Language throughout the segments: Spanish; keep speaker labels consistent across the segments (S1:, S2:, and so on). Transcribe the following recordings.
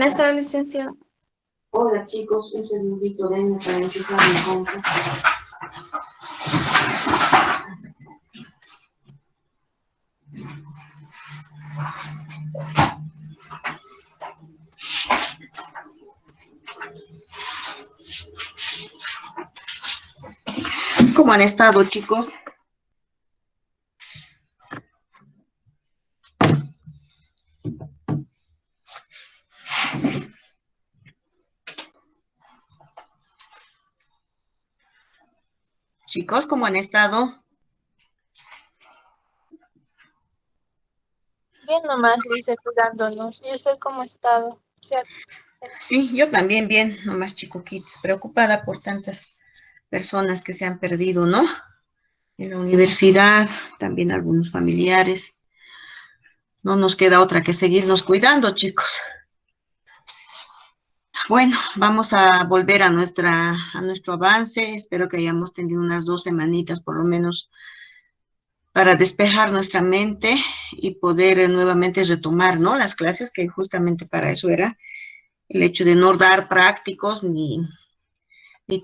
S1: Buenas tardes, licenciado.
S2: Hola chicos, un segundito, denme para empezar mi contra. ¿Cómo han estado, chicos? Chicos, ¿cómo han estado?
S3: Bien nomás, Lisa, cuidándonos. ¿Y usted cómo ha estado?
S2: Sí, yo también bien, nomás chico Kids, preocupada por tantas personas que se han perdido, ¿no? En la universidad, también algunos familiares. No nos queda otra que seguirnos cuidando, chicos. Bueno, vamos a volver a nuestro avance. Espero que hayamos tenido unas 2 semanitas por lo menos para despejar nuestra mente y poder nuevamente retomar, ¿no? Las clases, que justamente para eso era el hecho de no dar prácticos ni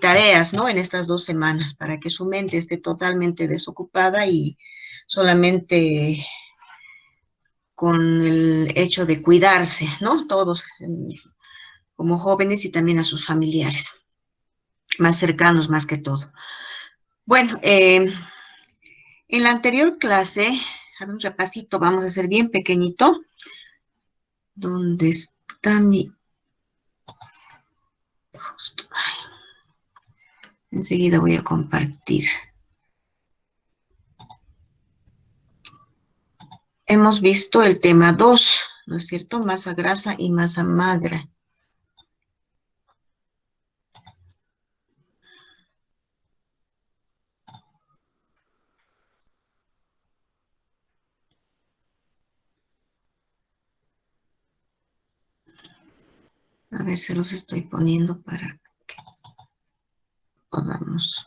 S2: tareas, ¿no? En estas 2 semanas, para que su mente esté totalmente desocupada y solamente con el hecho de cuidarse, ¿no? Todos como jóvenes y también a sus familiares, más cercanos más que todo. Bueno, en la anterior clase, a ver, un repasito, vamos a hacer bien pequeñito. ¿Dónde está mi...? Justo, enseguida voy a compartir. Hemos visto el tema 2, ¿no es cierto? Masa grasa y masa magra. A ver, se los estoy poniendo para que podamos...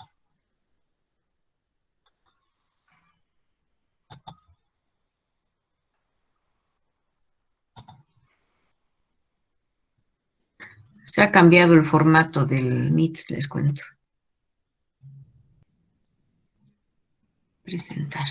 S2: Se ha cambiado el formato del Meet, les cuento. Presentar.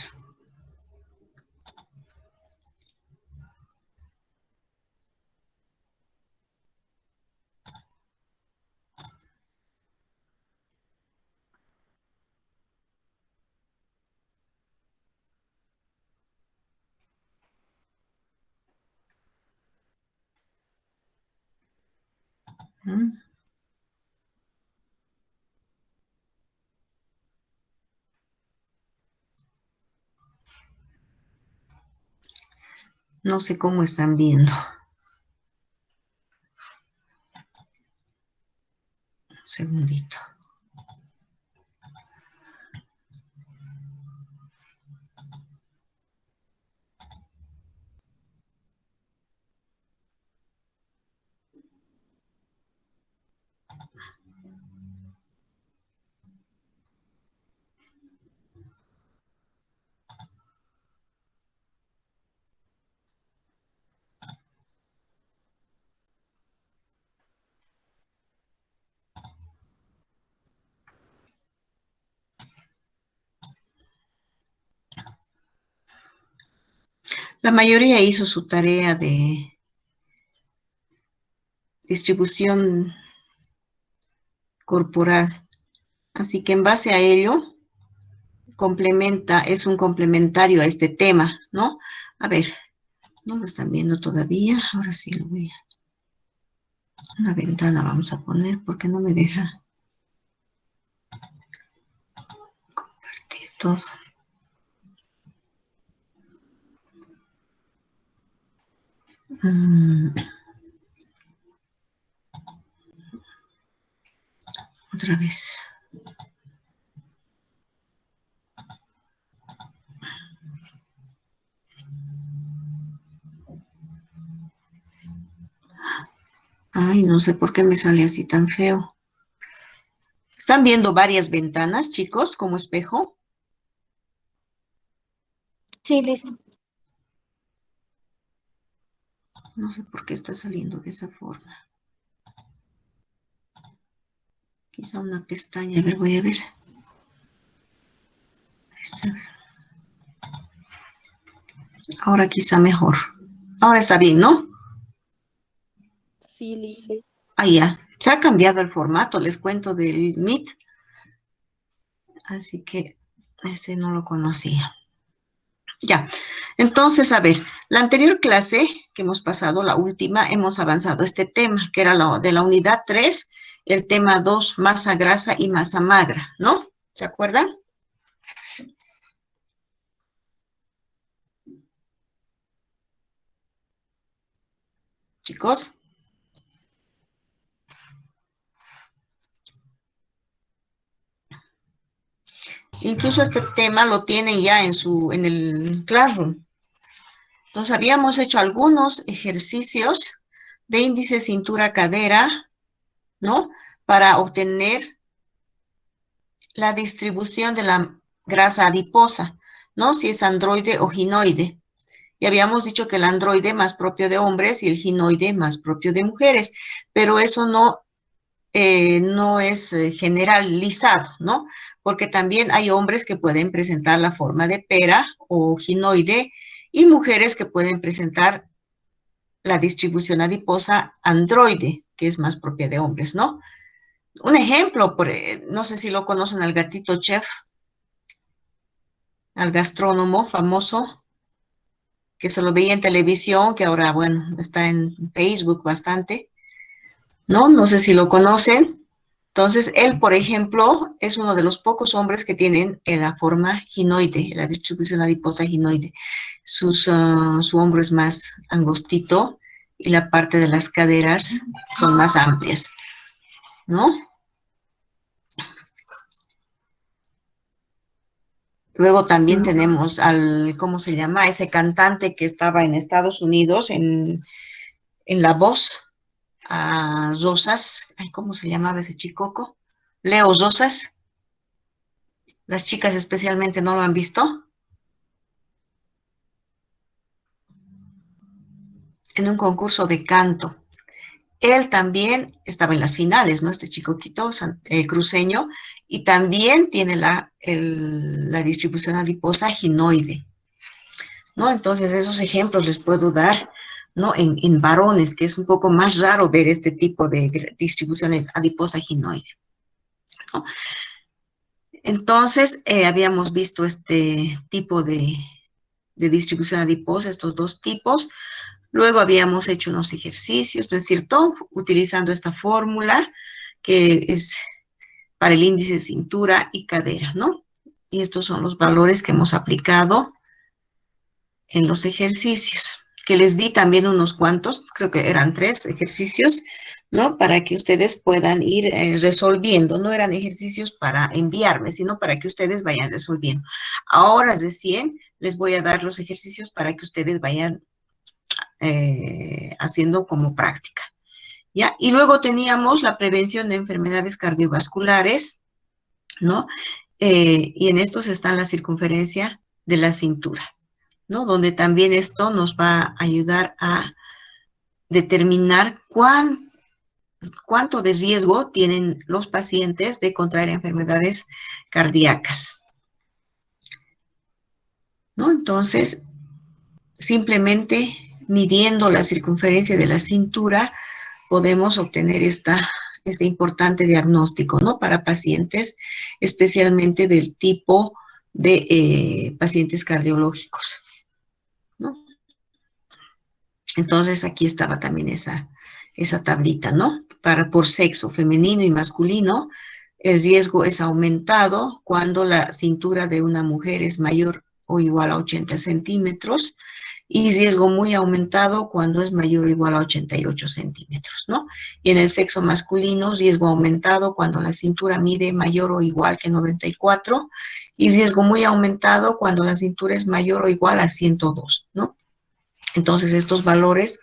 S2: ¿Mm? No sé cómo están viendo. Un segundito. La mayoría hizo su tarea de distribución corporal, así que en base a ello es un complementario a este tema, ¿no? A ver, no lo están viendo todavía, ahora sí lo voy a... Una ventana vamos a poner porque no me deja compartir todo. Otra vez. Ay, no sé por qué me sale así tan feo. ¿Están viendo varias ventanas, chicos, como espejo?
S3: Sí, Lisa.
S2: No sé por qué está saliendo de esa forma. Quizá una pestaña, a ver, voy a ver. Ahí está. Ahora quizá mejor. Ahora está bien, ¿no?
S3: Sí, Lizzie.
S2: Ah, ya. Se ha cambiado el formato, les cuento del Meet. Así que este no lo conocía. Ya. Entonces, a ver, la anterior clase que hemos pasado, la última, hemos avanzado este tema, que era de la unidad 3, el tema 2, masa grasa y masa magra, ¿no? ¿Se acuerdan? Chicos. Incluso este tema lo tienen ya en el Classroom. Entonces, habíamos hecho algunos ejercicios de índice cintura-cadera, ¿no? Para obtener la distribución de la grasa adiposa, ¿no? Si es androide o ginoide. Y habíamos dicho que el androide más propio de hombres y el ginoide más propio de mujeres, pero eso no es generalizado, ¿no? Porque también hay hombres que pueden presentar la forma de pera o ginoide y mujeres que pueden presentar la distribución adiposa androide, que es más propia de hombres, ¿no? Un ejemplo, no sé si lo conocen al gatito chef, al gastrónomo famoso, que se lo veía en televisión, que ahora, bueno, está en Facebook bastante, ¿no? No sé si lo conocen. Entonces, él, por ejemplo, es uno de los pocos hombres que tienen la forma ginoide, la distribución adiposa ginoide. Su hombro es más angostito y la parte de las caderas son más amplias, ¿no? Luego también tenemos ¿cómo se llama? Ese cantante que estaba en Estados Unidos, en La Voz, a Rosas. Ay, ¿cómo se llamaba ese chicoco? Leo Rosas. Las chicas especialmente no lo han visto. En un concurso de canto. Él también estaba en las finales, ¿no? Este chicoquito cruceño, y también tiene la distribución adiposa ginoide, ¿no? Entonces, esos ejemplos les puedo dar, ¿no? En varones, que es un poco más raro ver este tipo de distribución adiposa ginoide, ¿no? Entonces, habíamos visto este tipo de distribución adiposa, estos dos tipos. Luego habíamos hecho unos ejercicios, ¿no es cierto? Utilizando esta fórmula que es para el índice de cintura y cadera, ¿no? Y estos son los valores que hemos aplicado en los ejercicios, que les di también unos cuantos, creo que eran 3 ejercicios, ¿no? Para que ustedes puedan ir resolviendo. No eran ejercicios para enviarme, sino para que ustedes vayan resolviendo. Ahora recién les voy a dar los ejercicios para que ustedes vayan haciendo como práctica, ¿ya? Y luego teníamos la prevención de enfermedades cardiovasculares, ¿no? Y en estos está la circunferencia de la cintura, ¿no? Donde también esto nos va a ayudar a determinar cuánto de riesgo tienen los pacientes de contraer enfermedades cardíacas, ¿no? Entonces, simplemente midiendo la circunferencia de la cintura, podemos obtener este importante diagnóstico, ¿no? Para pacientes, especialmente del tipo de pacientes cardiológicos, ¿no? Entonces, aquí estaba también esa tablita, ¿no? Por sexo femenino y masculino, el riesgo es aumentado cuando la cintura de una mujer es mayor o igual a 80 centímetros y riesgo muy aumentado cuando es mayor o igual a 88 centímetros, ¿no? Y en el sexo masculino, riesgo aumentado cuando la cintura mide mayor o igual que 94 y riesgo muy aumentado cuando la cintura es mayor o igual a 102, ¿no? Entonces, estos valores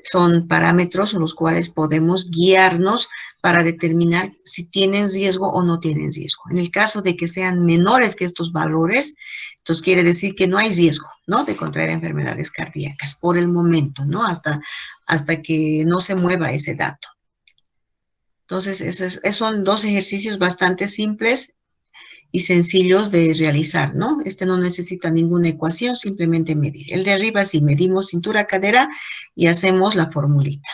S2: son parámetros en los cuales podemos guiarnos para determinar si tienen riesgo o no tienen riesgo. En el caso de que sean menores que estos valores, entonces quiere decir que no hay riesgo, ¿no?, de contraer enfermedades cardíacas por el momento, ¿no?, hasta que no se mueva ese dato. Entonces, esos son dos ejercicios bastante simples y sencillos de realizar, ¿no? Este no necesita ninguna ecuación, simplemente medir. El de arriba sí medimos cintura-cadera y hacemos la formulita.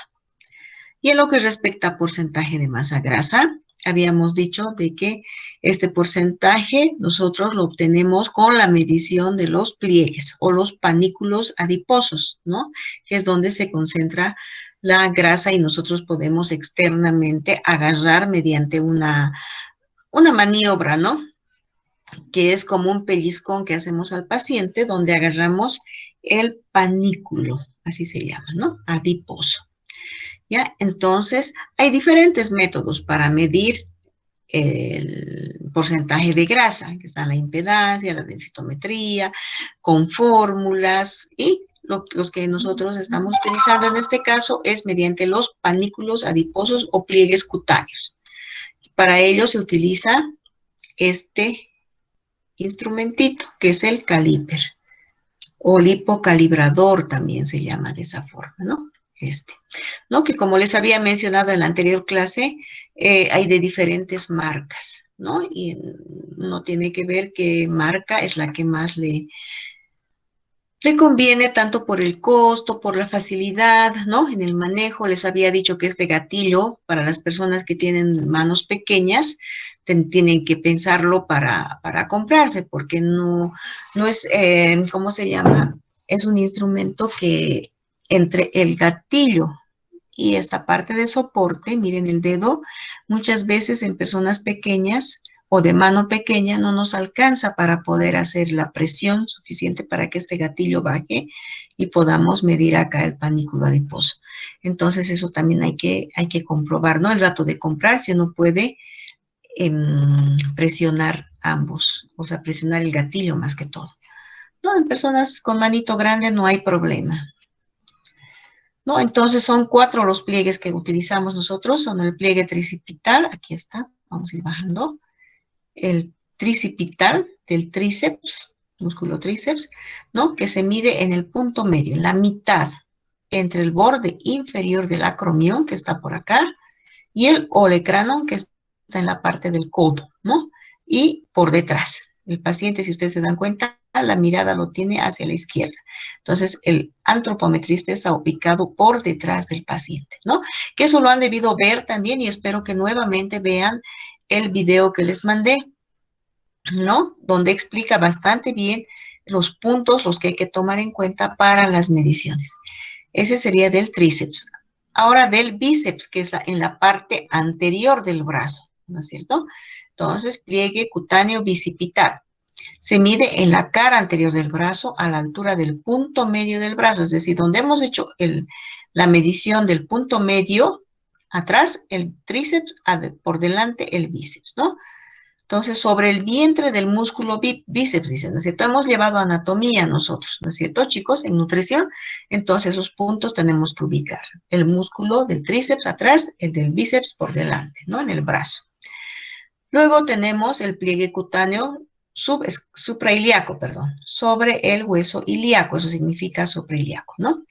S2: Y en lo que respecta a porcentaje de masa grasa, habíamos dicho de que este porcentaje nosotros lo obtenemos con la medición de los pliegues o los panículos adiposos, ¿no?, que es donde se concentra la grasa y nosotros podemos externamente agarrar mediante una maniobra, ¿no?, que es como un pellizcón que hacemos al paciente, donde agarramos el panículo, así se llama, ¿no?, adiposo. ¿Ya? Entonces, hay diferentes métodos para medir el porcentaje de grasa, que está la impedancia, la densitometría, con fórmulas, y los que nosotros estamos utilizando en este caso es mediante los panículos adiposos o pliegues cutáneos. Para ello se utiliza este instrumentito, que es el caliper, o lipocalibrador también se llama de esa forma, ¿no? ¿No? Que como les había mencionado en la anterior clase, hay de diferentes marcas, ¿no? Y uno tiene que ver qué marca es la que más le conviene, tanto por el costo, por la facilidad, ¿no?, en el manejo. Les había dicho que este gatillo, para las personas que tienen manos pequeñas, tienen que pensarlo para comprarse, porque no es, ¿cómo se llama? Es un instrumento que entre el gatillo y esta parte de soporte, miren el dedo, muchas veces en personas pequeñas o de mano pequeña no nos alcanza para poder hacer la presión suficiente para que este gatillo baje y podamos medir acá el panículo adiposo. Entonces eso también hay que comprobar, ¿no? El rato de comprar, si uno puede presionar ambos, o sea, presionar el gatillo más que todo. No, en personas con manito grande no hay problema, ¿no? Entonces son 4 los pliegues que utilizamos nosotros. Son el pliegue tricipital, aquí está, vamos a ir bajando, el tricipital del tríceps, músculo tríceps, ¿no?, que se mide en el punto medio, en la mitad, entre el borde inferior del acromión, que está por acá, y el olecranon, que está en la parte del codo, ¿no?, y por detrás. El paciente, si ustedes se dan cuenta, la mirada lo tiene hacia la izquierda. Entonces, el antropometrista está ubicado por detrás del paciente, ¿no? Que eso lo han debido ver también, y espero que nuevamente vean el video que les mandé, ¿no?, donde explica bastante bien los puntos, los que hay que tomar en cuenta para las mediciones. Ese sería del tríceps. Ahora del bíceps, que es en la parte anterior del brazo, ¿no es cierto? Entonces, pliegue cutáneo bicipital. Se mide en la cara anterior del brazo, a la altura del punto medio del brazo, es decir, donde hemos hecho la medición del punto medio, atrás el tríceps, por delante el bíceps, ¿no? Entonces, sobre el vientre del músculo bíceps, dicen, ¿no es cierto? Hemos llevado anatomía nosotros, ¿no es cierto, chicos? En nutrición. Entonces, esos puntos tenemos que ubicar. El músculo del tríceps atrás, el del bíceps por delante, ¿no?, en el brazo. Luego tenemos el pliegue cutáneo suprailíaco, perdón, sobre el hueso ilíaco, eso significa suprailíaco, ¿no?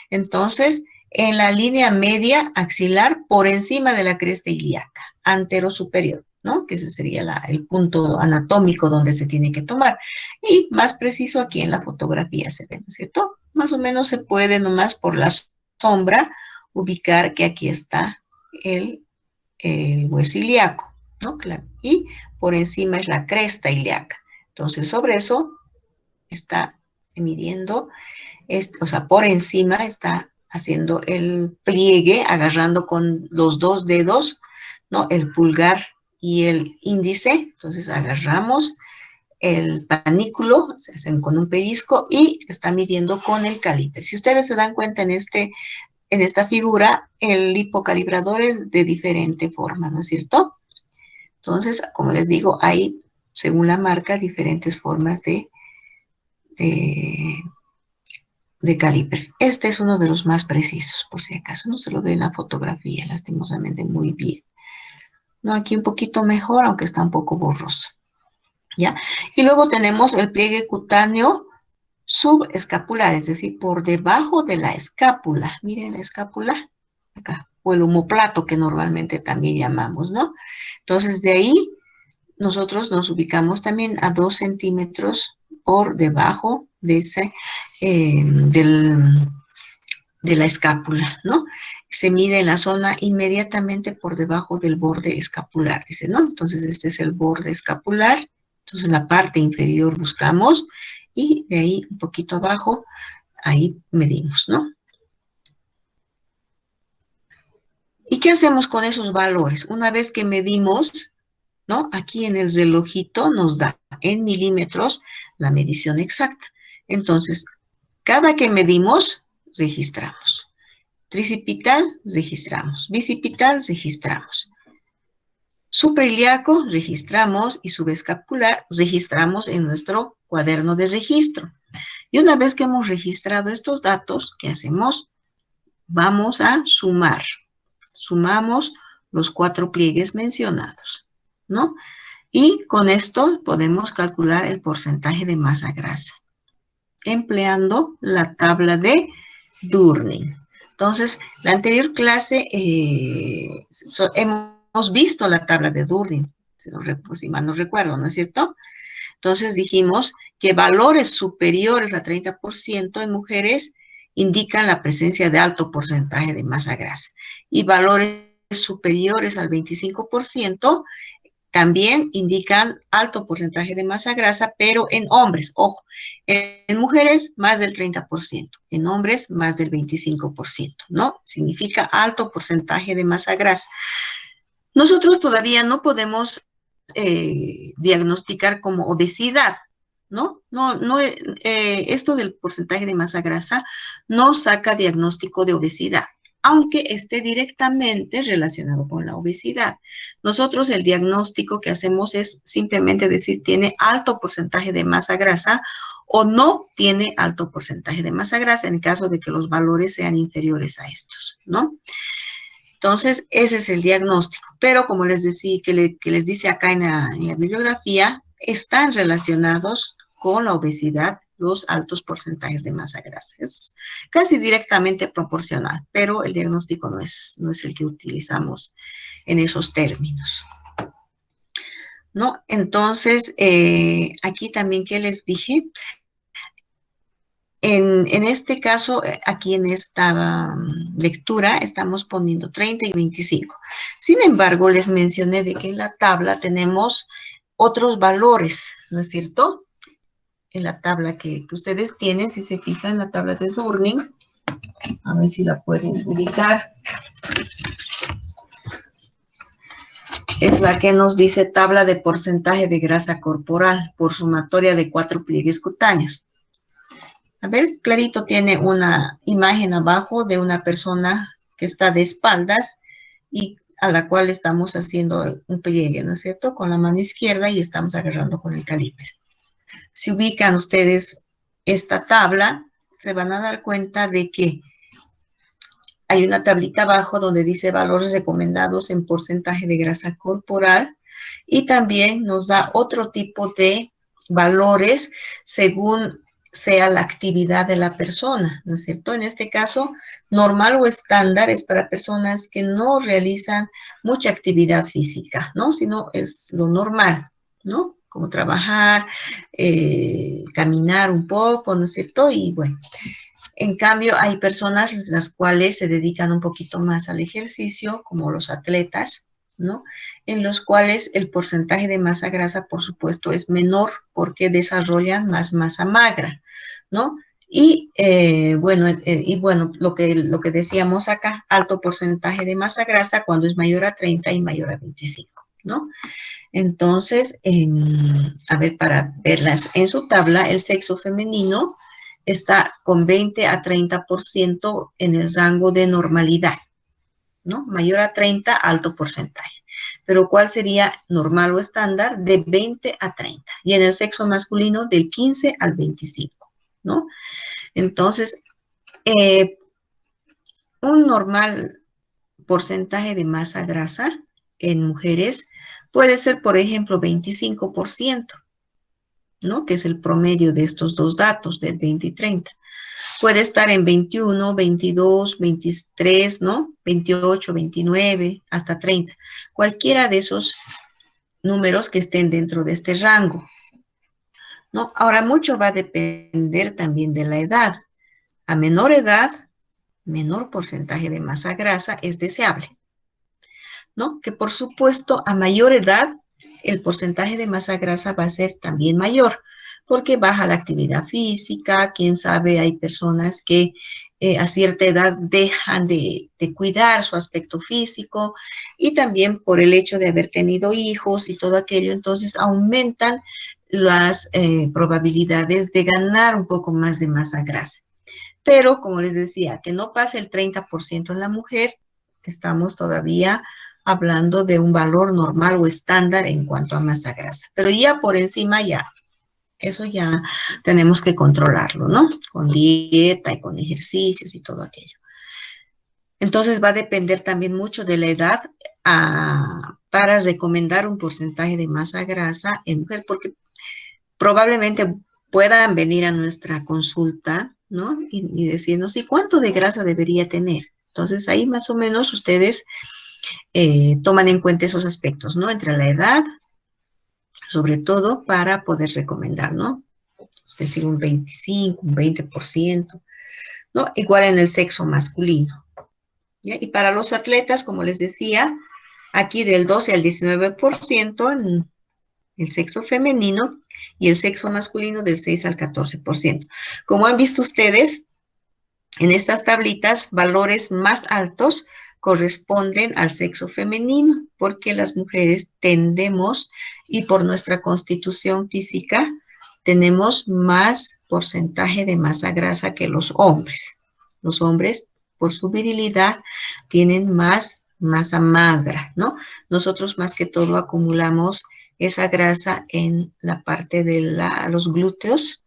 S2: Entonces, en la línea media axilar por encima de la cresta ilíaca, antero superior, ¿no?, que ese sería el punto anatómico donde se tiene que tomar. Y más preciso aquí en la fotografía se ve, ¿no es cierto? Más o menos se puede nomás por la sombra ubicar que aquí está el hueso ilíaco, ¿no? Y por encima es la cresta ilíaca. Entonces, sobre eso está midiendo, o sea, por encima está haciendo el pliegue, agarrando con los 2 dedos, ¿no?, el pulgar y el índice. Entonces, agarramos el panículo, se hacen con un pellizco y está midiendo con el caliper. Si ustedes se dan cuenta en esta figura, el hipocalibrador es de diferente forma, ¿no es cierto? Entonces, como les digo, hay, según la marca, diferentes formas de de calipers. Este es uno de los más precisos, por si acaso. No se lo ve en la fotografía, lastimosamente, muy bien. No, aquí un poquito mejor, aunque está un poco borroso. ¿Ya? Y luego tenemos el pliegue cutáneo subescapular, es decir, por debajo de la escápula. Miren la escápula, acá, o el omoplato que normalmente también llamamos, ¿no? Entonces, de ahí nosotros nos ubicamos también a 2 centímetros por debajo de ese, de la escápula, ¿no? Se mide en la zona inmediatamente por debajo del borde escapular, dice, ¿no? Entonces, este es el borde escapular. Entonces, en la parte inferior buscamos y de ahí un poquito abajo, ahí medimos, ¿no? ¿Y qué hacemos con esos valores? Una vez que medimos, ¿no? Aquí en el relojito nos da en milímetros la medición exacta. Entonces, cada que medimos, registramos. Tricipital, registramos. Bicipital, registramos. Suprailíaco, registramos. Y subescapular, registramos en nuestro cuaderno de registro. Y una vez que hemos registrado estos datos, ¿qué hacemos? Vamos a sumar. Sumamos los 4 pliegues mencionados, ¿no? Y con esto podemos calcular el porcentaje de masa grasa, empleando la tabla de Durning. Entonces, la anterior clase hemos visto la tabla de Durning, si mal no recuerdo, ¿no es cierto? Entonces dijimos que valores superiores a 30% en mujeres indican la presencia de alto porcentaje de masa grasa y valores superiores al 25% también indican alto porcentaje de masa grasa, pero en hombres, ojo, en mujeres más del 30%, en hombres más del 25%, ¿no? Significa alto porcentaje de masa grasa. Nosotros todavía no podemos diagnosticar como obesidad, ¿no? Esto del porcentaje de masa grasa no saca diagnóstico de obesidad, aunque esté directamente relacionado con la obesidad. Nosotros el diagnóstico que hacemos es simplemente decir tiene alto porcentaje de masa grasa o no tiene alto porcentaje de masa grasa en caso de que los valores sean inferiores a estos, ¿no? Entonces, ese es el diagnóstico. Pero como les decía, que les dice acá en la bibliografía, están relacionados con la obesidad los altos porcentajes de masa grasa. Es casi directamente proporcional, pero el diagnóstico no es el que utilizamos en esos términos, ¿no? Entonces, aquí también, ¿qué les dije? En este caso, aquí en esta lectura, estamos poniendo 30 y 25. Sin embargo, les mencioné de que en la tabla tenemos otros valores, ¿no es cierto? En la tabla que ustedes tienen, si se fijan en la tabla de Durning, a ver si la pueden ubicar. Es la que nos dice tabla de porcentaje de grasa corporal por sumatoria de 4 pliegues cutáneos. A ver, clarito tiene una imagen abajo de una persona que está de espaldas y a la cual estamos haciendo un pliegue, ¿no es cierto? Con la mano izquierda y estamos agarrando con el caliper. Si ubican ustedes esta tabla, se van a dar cuenta de que hay una tablita abajo donde dice valores recomendados en porcentaje de grasa corporal y también nos da otro tipo de valores según sea la actividad de la persona, ¿no es cierto? En este caso, normal o estándar es para personas que no realizan mucha actividad física, ¿no? Sino es lo normal, ¿no? Como trabajar, caminar un poco, ¿no es cierto? Y bueno, en cambio, hay personas las cuales se dedican un poquito más al ejercicio, como los atletas, ¿no? En los cuales el porcentaje de masa grasa, por supuesto, es menor porque desarrollan más masa magra, ¿no? Y bueno, lo que decíamos acá, alto porcentaje de masa grasa cuando es mayor a 30 y mayor a 25, ¿no? Entonces, a ver, para verlas en su tabla, el sexo femenino está con 20 a 30% en el rango de normalidad, ¿no? Mayor a 30, alto porcentaje. Pero ¿cuál sería normal o estándar? De 20 a 30. Y en el sexo masculino, del 15 al 25, ¿no? Entonces, Eh, un normal porcentaje de masa grasa en mujeres puede ser, por ejemplo, 25%, ¿no? Que es el promedio de estos dos datos, del 20 y 30. Puede estar en 21, 22, 23, ¿no? 28, 29, hasta 30. Cualquiera de esos números que estén dentro de este rango, ¿no? Ahora, mucho va a depender también de la edad. A menor edad, menor porcentaje de masa grasa es deseable, ¿no? Que por supuesto, a mayor edad, el porcentaje de masa grasa va a ser también mayor, porque baja la actividad física, quién sabe, hay personas que a cierta edad dejan de cuidar su aspecto físico y también por el hecho de haber tenido hijos y todo aquello, entonces aumentan las probabilidades de ganar un poco más de masa grasa. Pero, como les decía, que no pase el 30% en la mujer, estamos todavía hablando de un valor normal o estándar en cuanto a masa grasa. Pero ya por encima, ya, eso ya tenemos que controlarlo, ¿no? Con dieta y con ejercicios y todo aquello. Entonces va a depender también mucho de la edad para recomendar un porcentaje de masa grasa en mujer, porque probablemente puedan venir a nuestra consulta, ¿no? Y decirnos, ¿y cuánto de grasa debería tener? Entonces ahí más o menos ustedes toman en cuenta esos aspectos, ¿no? Entre la edad, sobre todo para poder recomendar, ¿no? Es decir, un 25, un 20%, ¿no? Igual en el sexo masculino. ¿Ya? Y para los atletas, como les decía, aquí del 12 al 19% en el sexo femenino y el sexo masculino del 6 al 14%. Como han visto ustedes, en estas tablitas, valores más altos corresponden al sexo femenino, porque las mujeres tendemos, y por nuestra constitución física, tenemos más porcentaje de masa grasa que los hombres. Los hombres, por su virilidad, tienen más masa magra, ¿no? Nosotros más que todo acumulamos esa grasa en la parte de los glúteos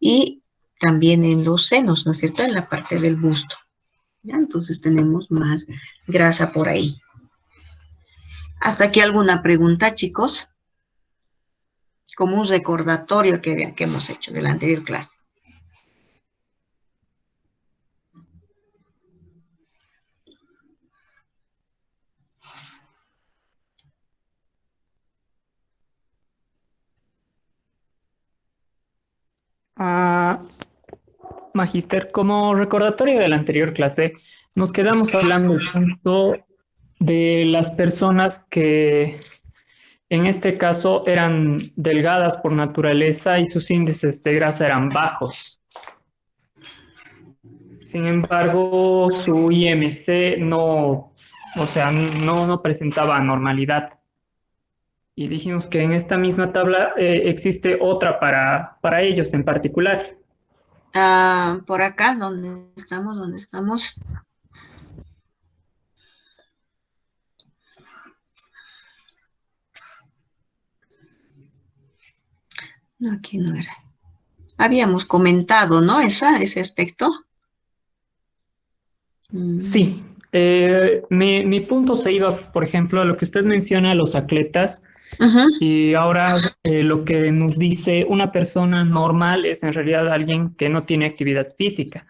S2: y también en los senos, ¿no es cierto? En la parte del busto. ¿Ya? Entonces tenemos más grasa por ahí. ¿Hasta aquí alguna pregunta, chicos? Como un recordatorio que hemos hecho de la anterior clase.
S1: Ah, Magíster, como recordatorio de la anterior clase, nos quedamos hablando el punto de las personas que en este caso eran delgadas por naturaleza y sus índices de grasa eran bajos. Sin embargo, su IMC no presentaba anormalidad. Y dijimos que en esta misma tabla existe otra para ellos en particular.
S2: Por acá, ¿dónde estamos? ¿Dónde estamos? No, aquí no era. Habíamos comentado, ¿no? Ese aspecto.
S1: Sí, mi punto se iba, por ejemplo, a lo que usted menciona, los atletas,
S2: Ujú.
S1: y ahora lo que nos dice una persona normal es en realidad alguien que no tiene actividad física.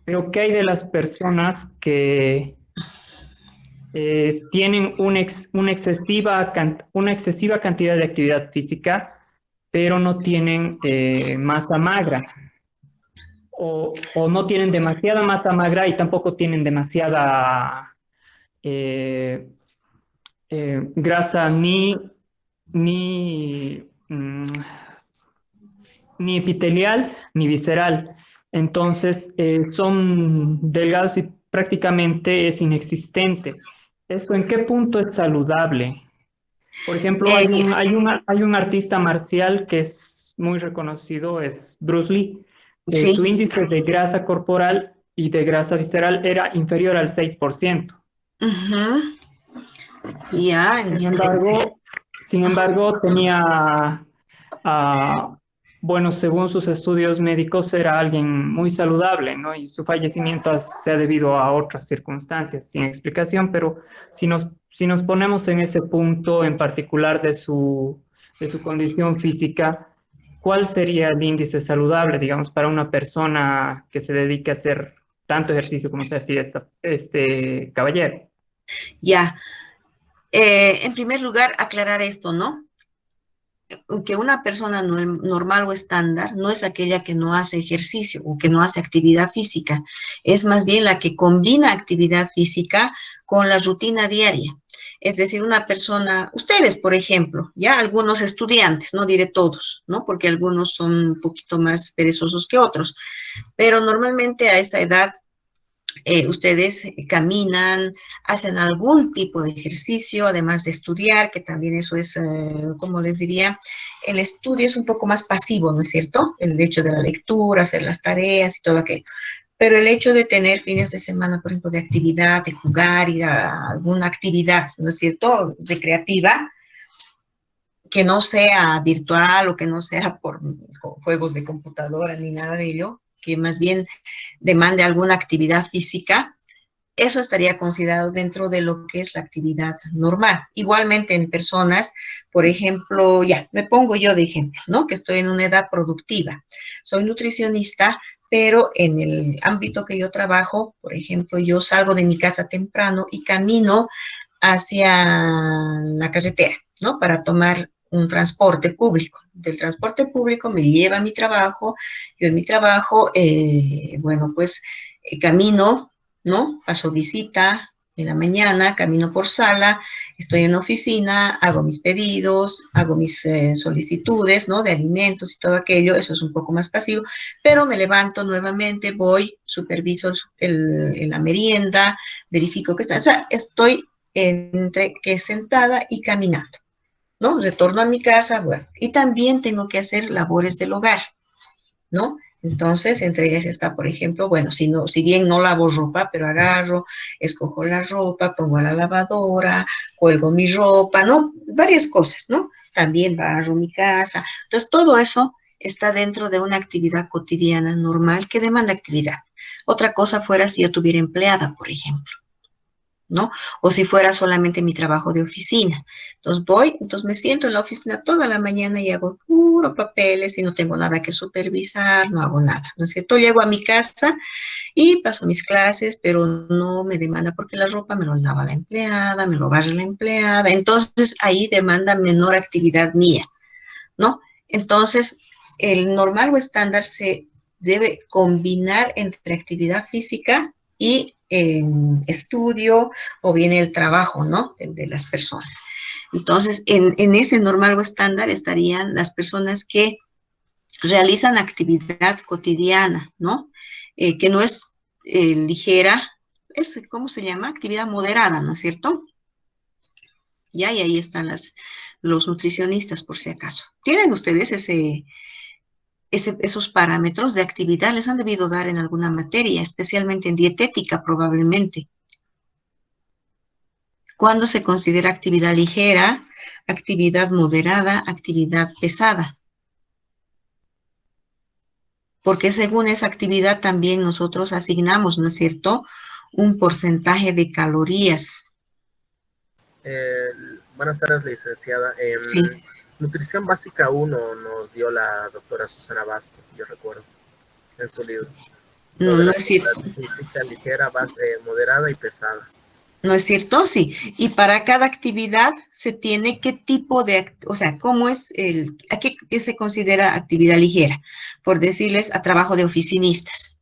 S1: Pero ¿qué hay de las personas que tienen una excesiva cantidad de actividad física, pero no tienen masa magra? O no tienen demasiada masa magra y tampoco tienen demasiada eh, grasa ni, mm, ni epitelial ni visceral. Entonces, son delgados y prácticamente es inexistente. ¿Esto en qué punto es saludable? Por ejemplo,
S2: Eh,
S1: hay un artista marcial que es muy reconocido, es Bruce Lee. Su
S2: sí.
S1: índice de grasa corporal y de grasa visceral era inferior al 6%.
S2: Ujú. Ya,
S1: Sin embargo, sin embargo tenía ah, bueno, según sus estudios médicos era alguien muy saludable, ¿no? Y su fallecimiento se ha debido a otras circunstancias, sin explicación, pero si nos ponemos en ese punto en particular de su condición física, ¿cuál sería el índice saludable, digamos, para una persona que se dedique a hacer tanto ejercicio como se hacía este caballero?
S2: Ya, en primer lugar, aclarar esto, ¿no? Que una persona normal o estándar no es aquella que no hace ejercicio o que no hace actividad física, es más bien la que combina actividad física con la rutina diaria. Es decir, una persona, ustedes, por ejemplo, ya algunos estudiantes, no diré todos, ¿no? Porque algunos son un poquito más perezosos que otros, pero normalmente a esta edad ustedes caminan, hacen algún tipo de ejercicio, además de estudiar, que también eso es, como les diría, el estudio es un poco más pasivo, ¿no es cierto? El hecho de la lectura, hacer las tareas y todo aquello. Pero el hecho de tener fines de semana, por ejemplo, de actividad, de jugar, ir a alguna actividad, ¿no es cierto?, recreativa, que no sea virtual o que no sea por juegos de computadora ni nada de ello, que más bien demande alguna actividad física, eso estaría considerado dentro de lo que es la actividad normal. Igualmente en personas, por ejemplo, ya, me pongo yo de ejemplo, ¿no? Que estoy en una edad productiva. Soy nutricionista, pero en el ámbito que yo trabajo, por ejemplo, yo salgo de mi casa temprano y camino hacia la carretera, ¿no? Para tomar un transporte público. Del transporte público me lleva a mi trabajo. Yo en mi trabajo, bueno, pues camino, ¿no? Paso visita en la mañana, camino por sala, estoy en oficina, hago mis pedidos, hago mis solicitudes, ¿no? De alimentos y todo aquello, eso es un poco más pasivo, pero me levanto nuevamente, voy, superviso la merienda, verifico que está, o sea, estoy entre que sentada y caminando, ¿no? Retorno a mi casa, bueno, y también tengo que hacer labores del hogar, ¿no? Entonces, entre ellas está, por ejemplo, bueno, si bien no lavo ropa, pero agarro, escojo la ropa, pongo a la lavadora, cuelgo mi ropa, ¿no? Varias cosas, ¿no? También barro mi casa. Entonces, todo eso está dentro de una actividad cotidiana normal que demanda actividad. Otra cosa fuera si yo tuviera empleada, por ejemplo, ¿no? O si fuera solamente mi trabajo de oficina. Entonces me siento en la oficina toda la mañana y hago puro papeles y no tengo nada que supervisar, no hago nada, ¿no es cierto? Llego a mi casa y paso mis clases, pero no me demanda porque la ropa me lo lava la empleada, me lo barre la empleada, entonces ahí demanda menor actividad mía, ¿no? Entonces, el normal o estándar se debe combinar entre actividad física y estudio o bien el trabajo, ¿no? De las personas. Entonces, en ese normal o estándar estarían las personas que realizan actividad cotidiana, ¿no? Que no es ligera, es, ¿cómo se llama? Actividad moderada, ¿no es cierto? Ya, y ahí están los nutricionistas, por si acaso. ¿Tienen ustedes esos parámetros de actividad? Les han debido dar en alguna materia, especialmente en dietética, probablemente. ¿Cuándo se considera actividad ligera, actividad moderada, actividad pesada? Porque según esa actividad también nosotros asignamos, ¿no es cierto?, un porcentaje de calorías.
S4: Buenas tardes, licenciada.
S2: Sí.
S4: Nutrición Básica 1 nos dio la doctora Susana Basto, yo recuerdo, en su libro.
S2: No, no es cierto.
S4: Física ligera, moderada y pesada.
S2: ¿No es cierto? Sí. Y para cada actividad se tiene qué tipo de, o sea, cómo es a qué se considera actividad ligera. Por decirles, a trabajo de oficinistas.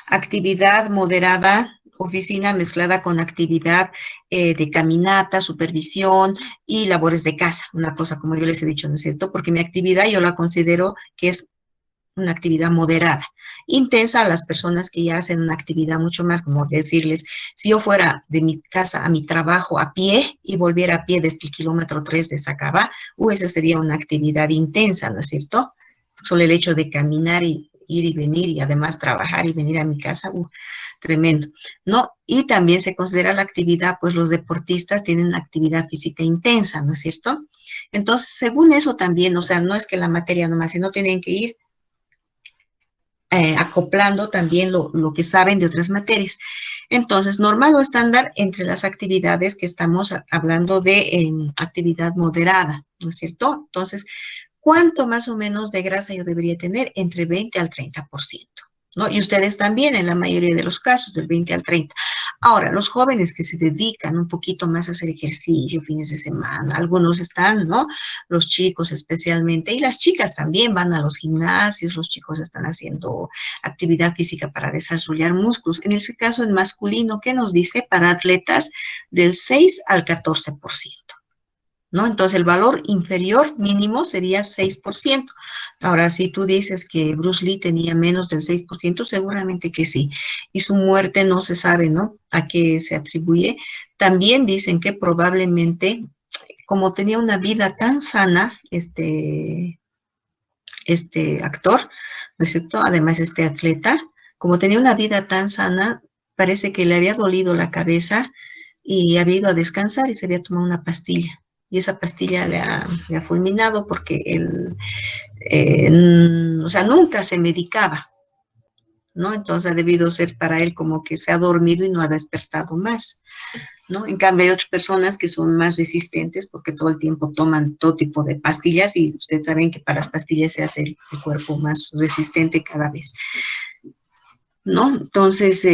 S2: Actividad moderada, oficina mezclada con actividad de caminata, supervisión y labores de casa. Una cosa, como yo les he dicho, ¿no es cierto? Porque mi actividad yo la considero que es una actividad moderada. Intensa a las personas que ya hacen una actividad mucho más, como decirles, si yo fuera de mi casa a mi trabajo a pie y volviera a pie desde el kilómetro 3 de Sacaba, esa sería una actividad intensa, ¿no es cierto? Solo el hecho de caminar y ir y venir y además trabajar y venir a mi casa, tremendo, ¿no? Y también se considera la actividad, pues los deportistas tienen actividad física intensa, ¿no es cierto? Entonces, según eso también, o sea, no es que la materia nomás, sino tienen que ir acoplando también lo que saben de otras materias. Entonces, normal o estándar entre las actividades que estamos hablando de actividad moderada, ¿no es cierto? Entonces, ¿cuánto más o menos de grasa yo debería tener? Entre 20 al 30%, ¿no? Y ustedes también, en la mayoría de los casos, del 20 al 30. Ahora, los jóvenes que se dedican un poquito más a hacer ejercicio, fines de semana, algunos están, ¿no? Los chicos especialmente, y las chicas también van a los gimnasios, los chicos están haciendo actividad física para desarrollar músculos. En ese caso, en masculino, ¿qué nos dice? Para atletas del 6 al 14%. ¿No? Entonces, el valor inferior mínimo sería 6%. Ahora, si tú dices que Bruce Lee tenía menos del 6%, seguramente que sí. Y su muerte no se sabe, ¿no? A qué se atribuye. También dicen que probablemente, como tenía una vida tan sana, este actor, ¿no es cierto? Además, este atleta, como tenía una vida tan sana, parece que le había dolido la cabeza y había ido a descansar y se había tomado una pastilla. Y esa pastilla le ha fulminado porque él, o sea, nunca se medicaba, ¿no? Entonces ha debido ser para él como que se ha dormido y no ha despertado más, ¿no? En cambio, hay otras personas que son más resistentes porque todo el tiempo toman todo tipo de pastillas y ustedes saben que para las pastillas se hace el cuerpo más resistente cada vez, ¿no? Entonces,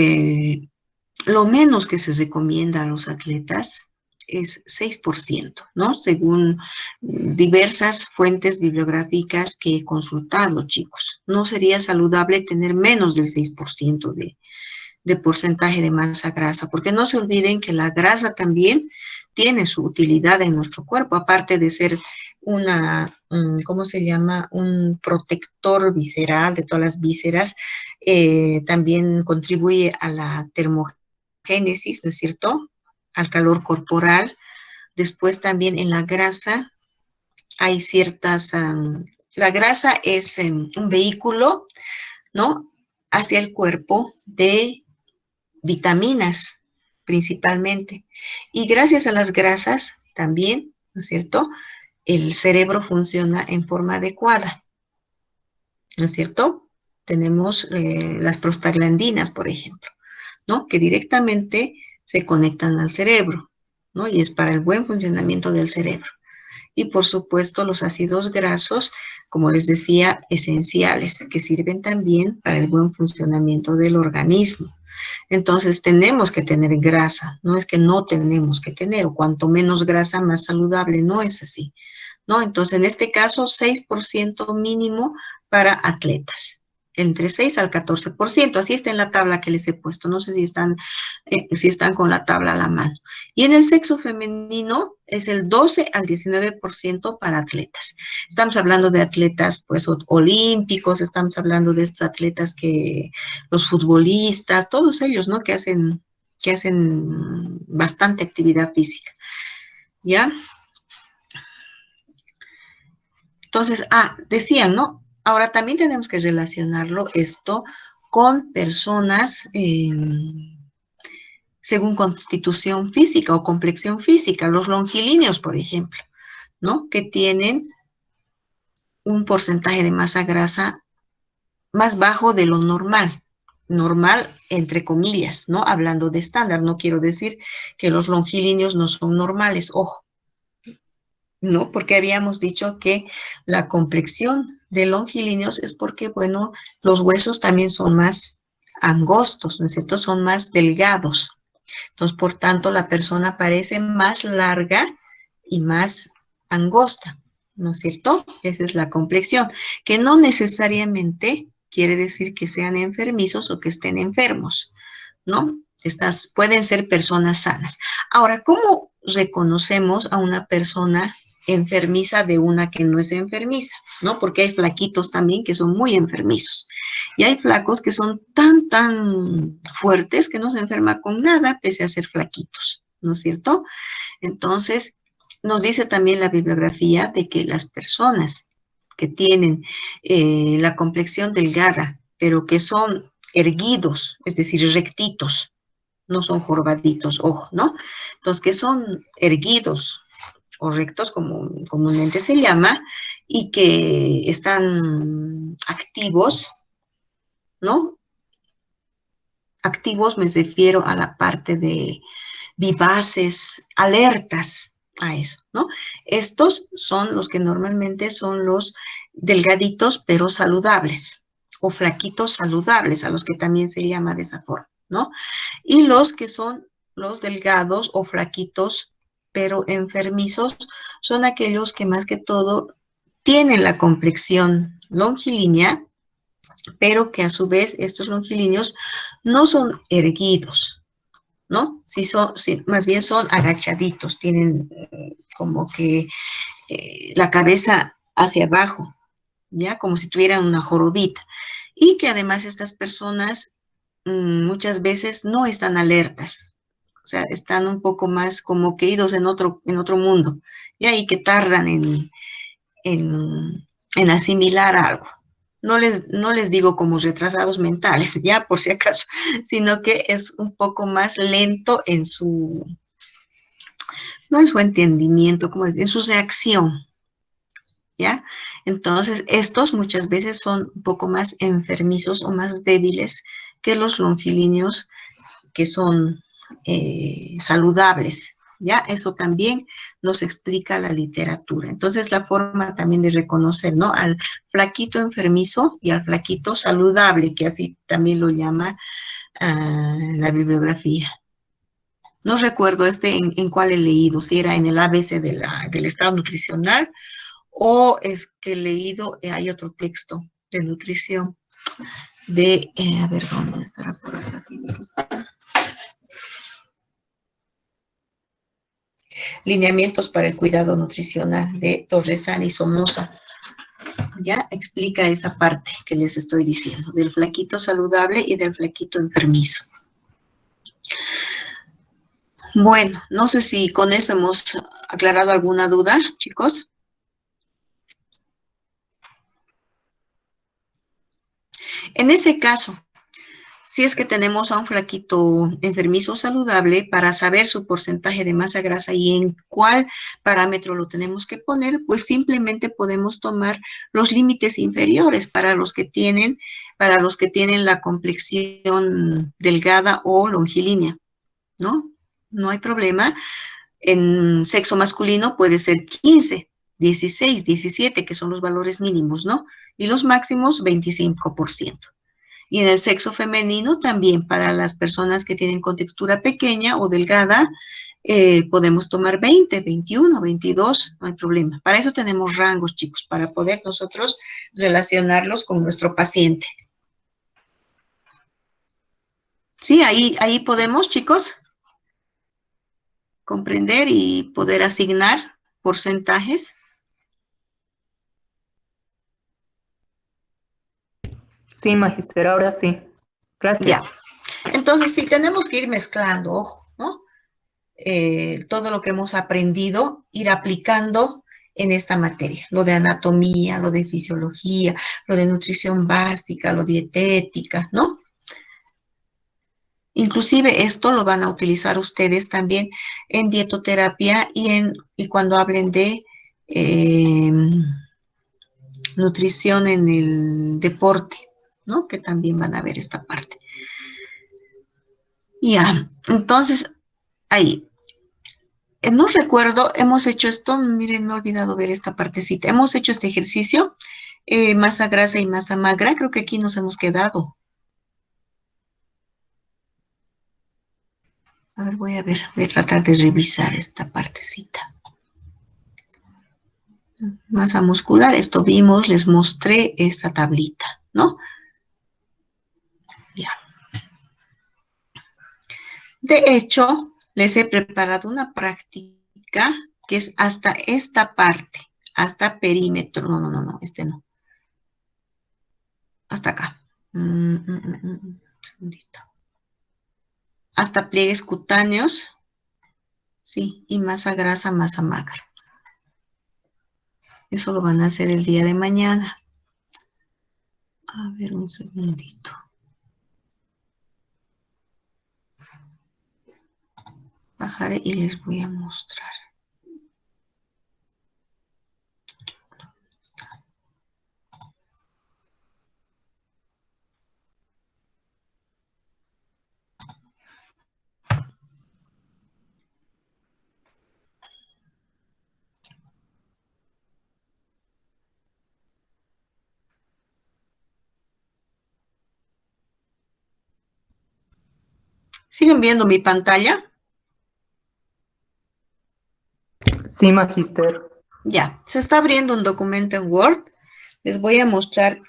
S2: lo menos que se recomienda a los atletas es 6%, ¿no? Según diversas fuentes bibliográficas que he consultado, chicos. No sería saludable tener menos del 6% de porcentaje de masa grasa, porque no se olviden que la grasa también tiene su utilidad en nuestro cuerpo, aparte de ser ¿cómo se llama? Un protector visceral de todas las vísceras, también contribuye a la termogénesis, ¿no es cierto? Al calor corporal. Después también en la grasa hay ciertas, la grasa es un vehículo, ¿no? Hacia el cuerpo de vitaminas principalmente. Y gracias a las grasas también, ¿no es cierto? El cerebro funciona en forma adecuada, ¿no es cierto? Tenemos las prostaglandinas, por ejemplo, ¿no? Que directamente se conectan al cerebro, ¿no? Y es para el buen funcionamiento del cerebro. Y por supuesto los ácidos grasos, como les decía, esenciales, que sirven también para el buen funcionamiento del organismo. Entonces tenemos que tener grasa, no es que no tenemos que tener, o cuanto menos grasa, más saludable, no es así, ¿no? Entonces en este caso, 6% mínimo para atletas, entre 6 al 14%, así está en la tabla que les he puesto, no sé si están con la tabla a la mano. Y en el sexo femenino es el 12 al 19% para atletas. Estamos hablando de atletas, pues, olímpicos, estamos hablando de estos atletas que, los futbolistas, todos ellos, ¿no? Que hacen bastante actividad física, ¿ya? Entonces, decían, ¿no? Ahora también tenemos que relacionarlo esto con personas según constitución física o complexión física, los longilíneos, por ejemplo, ¿no? Que tienen un porcentaje de masa grasa más bajo de lo normal. Normal, entre comillas, ¿no? Hablando de estándar, no quiero decir que los longilíneos no son normales, ojo. No, porque habíamos dicho que la complexión de longilíneos es porque, bueno, los huesos también son más angostos, ¿no es cierto? Son más delgados. Entonces, por tanto, la persona parece más larga y más angosta, ¿no es cierto? Esa es la complexión, que no necesariamente quiere decir que sean enfermizos o que estén enfermos, ¿no? Estas pueden ser personas sanas. Ahora, ¿cómo reconocemos a una persona enfermiza de una que no es enfermiza, ¿no? Porque hay flaquitos también que son muy enfermizos. Y hay flacos que son tan fuertes que no se enferma con nada pese a ser flaquitos, ¿no es cierto? Entonces, nos dice también la bibliografía de que las personas que tienen la complexión delgada pero que son erguidos, es decir, rectitos, no son jorobaditos, ojo, ¿no? Entonces, que son erguidos o rectos, como comúnmente se llama, y que están activos, ¿no? Activos me refiero a la parte de vivaces, alertas a eso, ¿no? Estos son los que normalmente son los delgaditos pero saludables o flaquitos saludables, a los que también se llama de esa forma, ¿no? Y los que son los delgados o flaquitos pero enfermizos son aquellos que más que todo tienen la complexión longilínea, pero que a su vez estos longilíneos no son erguidos, ¿no? Sí, más bien son agachaditos, tienen como que la cabeza hacia abajo, ¿ya? Como si tuvieran una jorobita. Y que además estas personas muchas veces no están alertas, o sea, están un poco más como que idos en otro mundo, ¿ya? Y que tardan en asimilar algo. No les digo como retrasados mentales, ya por si acaso, sino que es un poco más lento en su, no en su entendimiento, como en su reacción, ¿ya? Entonces, estos muchas veces son un poco más enfermizos o más débiles que los longilíneos que son saludables, ¿ya? Eso también nos explica la literatura. Entonces, la forma también de reconocer, ¿no? Al flaquito enfermizo y al flaquito saludable, que así también lo llama la bibliografía. No recuerdo en cuál he leído, si era en el ABC del estado nutricional o es que he leído, hay otro texto de nutrición de, a ver, ¿dónde estará por acá? Lineamientos para el cuidado nutricional de Torresana y Somoza. Ya explica esa parte que les estoy diciendo, del flaquito saludable y del flaquito enfermizo. Bueno, no sé si con eso hemos aclarado alguna duda, chicos. En ese caso, si es que tenemos a un flaquito enfermizo saludable, para saber su porcentaje de masa grasa y en cuál parámetro lo tenemos que poner, pues simplemente podemos tomar los límites inferiores para los que tienen la complexión delgada o longilínea, ¿no? No hay problema. En sexo masculino puede ser 15, 16, 17, que son los valores mínimos, ¿no? Y los máximos 25%. Y en el sexo femenino también, para las personas que tienen contextura pequeña o delgada, podemos tomar 20, 21, 22, no hay problema. Para eso tenemos rangos, chicos, para poder nosotros relacionarlos con nuestro paciente. Sí, ahí podemos, chicos, comprender y poder asignar porcentajes.
S1: Sí, magíster, ahora sí. Gracias.
S2: Ya. Entonces, sí, tenemos que ir mezclando, ojo, ¿no? Todo lo que hemos aprendido, ir aplicando en esta materia, lo de anatomía, lo de fisiología, lo de nutrición básica, lo dietética, ¿no? Inclusive esto lo van a utilizar ustedes también en dietoterapia y cuando hablen de nutrición en el deporte, ¿no? Que también van a ver esta parte. Ya, entonces, ahí. No recuerdo, hemos hecho esto, miren, me he olvidado ver esta partecita. Hemos hecho este ejercicio, masa grasa y masa magra, creo que aquí nos hemos quedado. A ver, voy a tratar de revisar esta partecita. Masa muscular, esto vimos, les mostré esta tablita, ¿no? Ya. De hecho, les he preparado una práctica que es hasta esta parte, hasta perímetro. No, este no. Hasta acá. Un segundito. Hasta pliegues cutáneos, sí, y masa grasa, masa magra. Eso lo van a hacer el día de mañana. A ver, un segundito. Bajaré y les voy a mostrar. ¿Siguen viendo mi pantalla?
S1: Sí, Magister.
S2: Ya, se está abriendo un documento en Word. Les voy a mostrar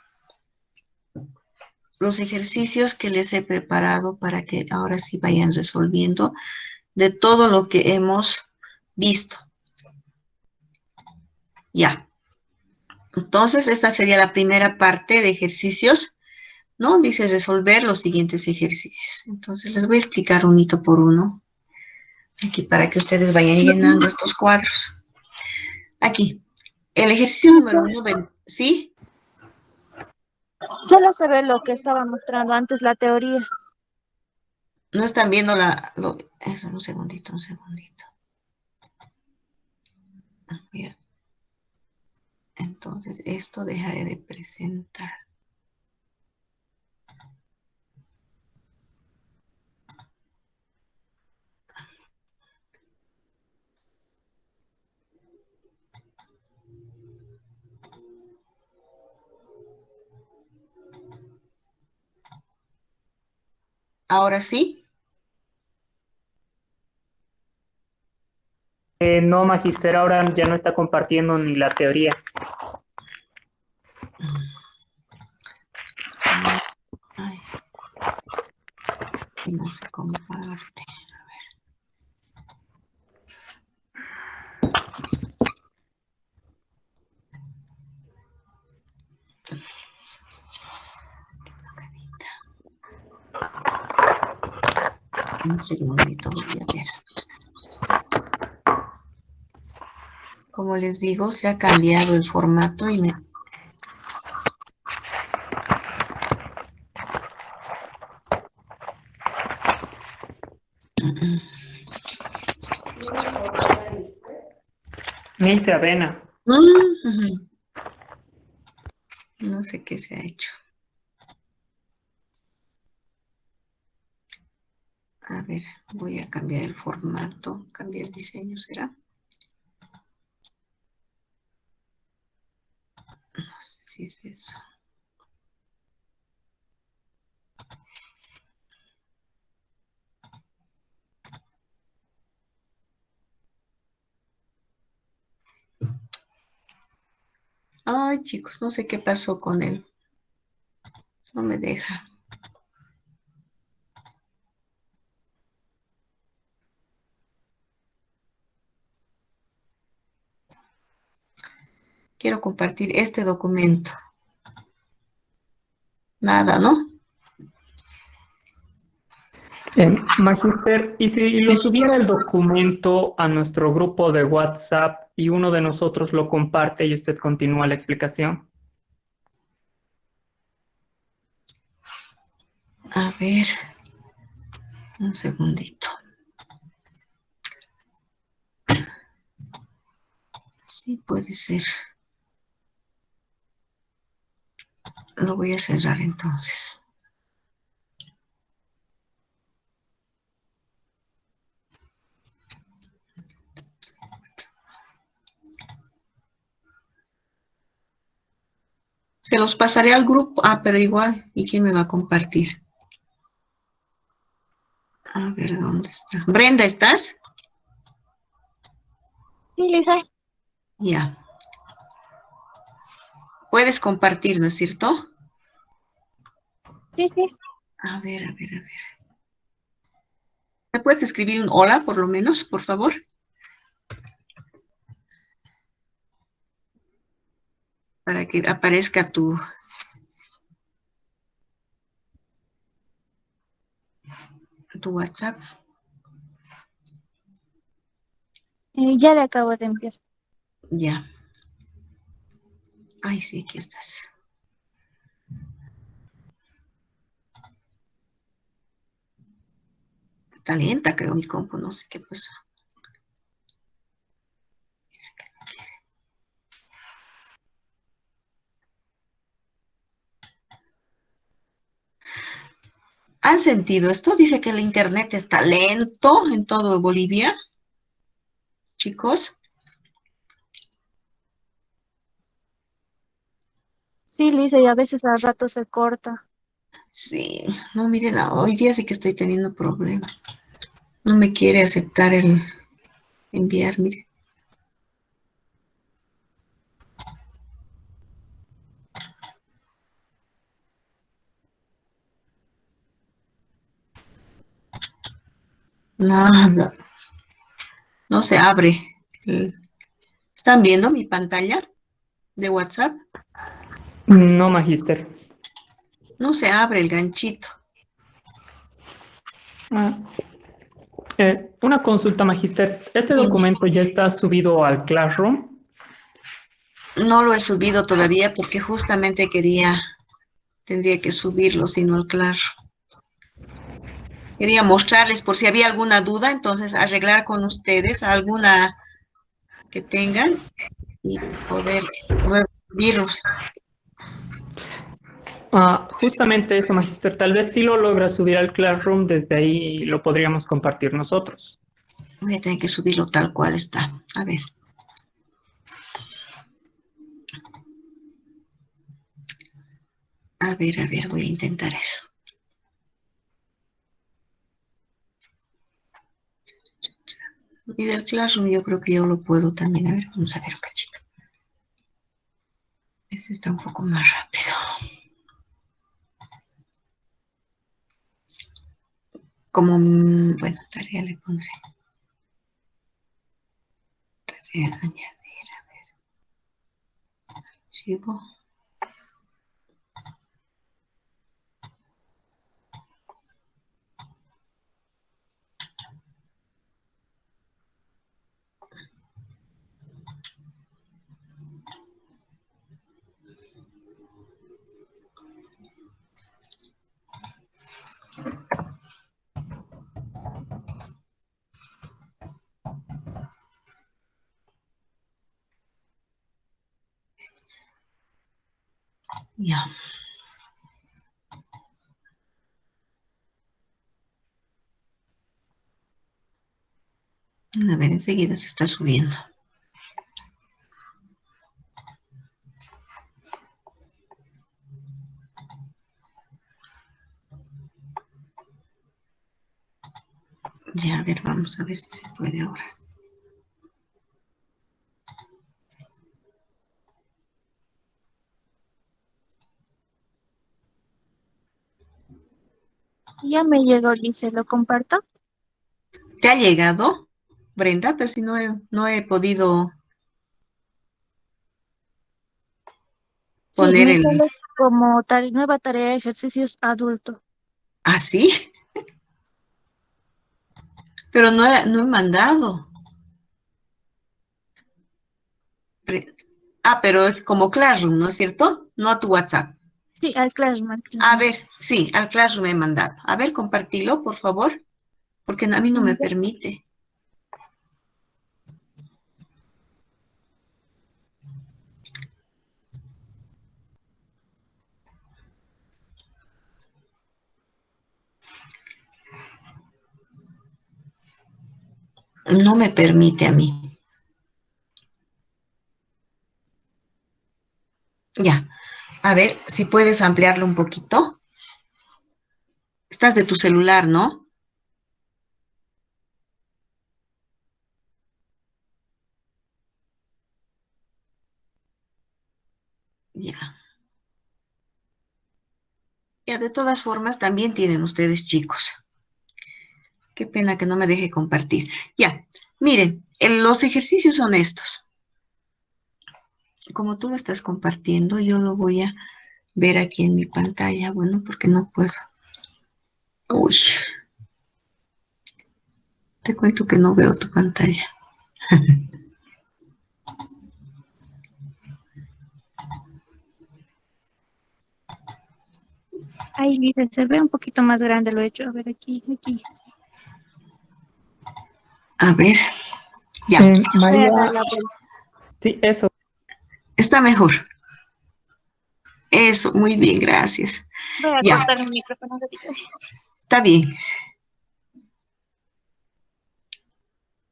S2: los ejercicios que les he preparado para que ahora sí vayan resolviendo de todo lo que hemos visto. Ya. Entonces, esta sería la primera parte de ejercicios, ¿no? Dice resolver los siguientes ejercicios. Entonces, les voy a explicar unito por uno, aquí para que ustedes vayan llenando estos cuadros. Aquí, el ejercicio número uno, ¿sí?
S3: Solo se ve lo que estaba mostrando antes, la teoría.
S2: No están viendo eso, un segundito, un segundito. Mira. Entonces, esto dejaré de presentar. Ahora sí.
S1: No, Magister, ahora ya no está compartiendo ni la teoría.
S2: Ay, y no se comparte. Un segundito, voy a ver. Como les digo, se ha cambiado el formato y me...
S1: Milte avena.
S2: Ujú. No sé qué se ha hecho. A ver, voy a cambiar el formato, cambiar el diseño, ¿será? No sé si es eso. Ay, chicos, no sé qué pasó con él. No me deja. Quiero compartir este documento. Nada, ¿no?
S1: Magister, ¿y si lo subiera el documento a nuestro grupo de WhatsApp y uno de nosotros lo comparte y usted continúa la explicación?
S2: A ver, un segundito. Sí, puede ser. Lo voy a cerrar entonces. Se los pasaré al grupo. Ah, pero igual. ¿Y quién me va a compartir? A ver, ¿dónde está? Brenda, ¿estás?
S3: Sí, Lisa.
S2: Ya. Puedes compartir, ¿no es cierto?
S3: Sí, sí.
S2: A ver, a ver, a ver. ¿Me puedes escribir un hola, por lo menos, por favor? Para que aparezca tu WhatsApp.
S3: Ya le acabo de enviar.
S2: Ya. Ay, sí, aquí estás. Está lenta, creo, mi compu, no sé qué pasó. ¿Han sentido esto? Dice que el internet está lento en todo Bolivia, chicos.
S3: Sí, Lisa, y a veces a rato se corta.
S2: Sí, no, miren, hoy día sí que estoy teniendo problemas. No me quiere aceptar el enviar, mire. Nada, no se abre. ¿Están viendo mi pantalla de WhatsApp?
S1: No, magíster.
S2: No se abre el ganchito.
S1: Ah, una consulta, magíster. ¿Este
S2: Dime.
S1: documento ya está subido al Classroom?
S2: No lo he subido todavía porque justamente tendría que subirlo, sino el claro. Quería mostrarles por si había alguna duda, entonces arreglar con ustedes alguna que tengan y poder luego subirlos.
S1: Justamente eso, magíster. Tal vez si lo logra subir al Classroom, desde ahí lo podríamos compartir nosotros.
S2: Voy a tener que subirlo tal cual está. A ver, voy a intentar eso. Y del Classroom yo creo que yo lo puedo también. A ver, vamos a ver un cachito. Ese está un poco más rápido. Como, bueno, tarea le pondré. Tarea añadir, a ver. Archivo. Ya. A ver, enseguida se está subiendo. Ya, a ver, vamos a ver si se puede ahora.
S3: Ya me llegó, Lisa, ¿lo comparto?
S2: ¿Te ha llegado, Brenda? Pero si no he podido
S3: Sí,
S2: poner
S3: me
S2: el...
S3: sale como nueva tarea de ejercicios adulto.
S2: ¿Ah, sí? Pero no he mandado. Pero es como Classroom, ¿no es cierto? No a tu WhatsApp.
S3: Sí, al Classroom, al
S2: A
S3: Classroom.
S2: ver, sí, al Classroom he mandado. A ver, compartilo, por favor, porque a mí no me
S3: Ya.
S2: permite. No me permite a mí. Ya. A ver, si puedes ampliarlo un poquito. Estás de tu celular, ¿no? Ya. Ya, de todas formas, también tienen ustedes, chicos. Qué pena que no me deje compartir. Ya, miren, los ejercicios son estos. Como tú lo estás compartiendo, yo lo voy a ver aquí en mi pantalla. Bueno, porque no puedo. Uy, te cuento que no veo tu pantalla.
S3: Ahí, Lisa, se ve un poquito más grande, lo he hecho. A ver, aquí.
S2: A ver, ya,
S3: Voy a
S1: María,
S3: dar la vuelta.
S1: sí, eso.
S2: está mejor. Eso, muy bien, gracias.
S3: Voy a
S2: Ya,
S3: cortar mi micrófono un ratito.
S2: está bien.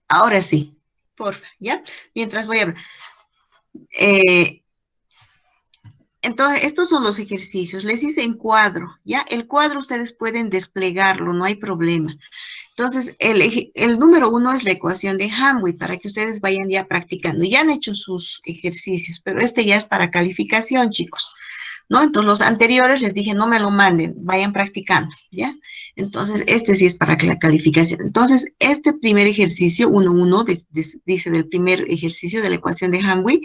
S2: Ahora sí, porfa, ¿ya? Mientras voy a hablar. Eh, Entonces, estos son los ejercicios. Les hice en cuadro, ¿ya? El cuadro ustedes pueden desplegarlo, no hay problema. Entonces, el número 1 es la ecuación de Hamwi, para que ustedes vayan ya practicando. Ya han hecho sus ejercicios, pero este ya es para calificación, chicos, ¿no? Entonces, los anteriores les dije, no me lo manden, vayan practicando, ¿ya? Entonces, este sí es para la calificación. Entonces, este primer ejercicio, 1.1, dice del primer ejercicio de la ecuación de Hamwi,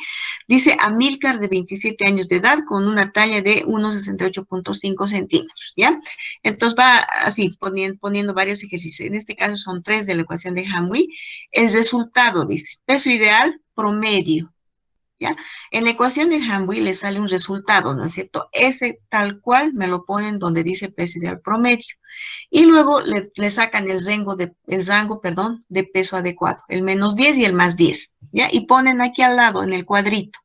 S2: dice Amílcar de 27 años de edad con una talla de 1,68.5 centímetros, ¿ya? Entonces va así, poniendo varios ejercicios. En este caso son 3 de la ecuación de Hamwi. El resultado dice, peso ideal promedio, ¿ya? En la ecuación de Hamwi le sale un resultado, ¿no es cierto? Ese tal cual me lo ponen donde dice peso ideal promedio. Y luego le sacan el rango de peso adecuado, el -10 y el +10, ¿ya? Y ponen aquí al lado, en el cuadrito,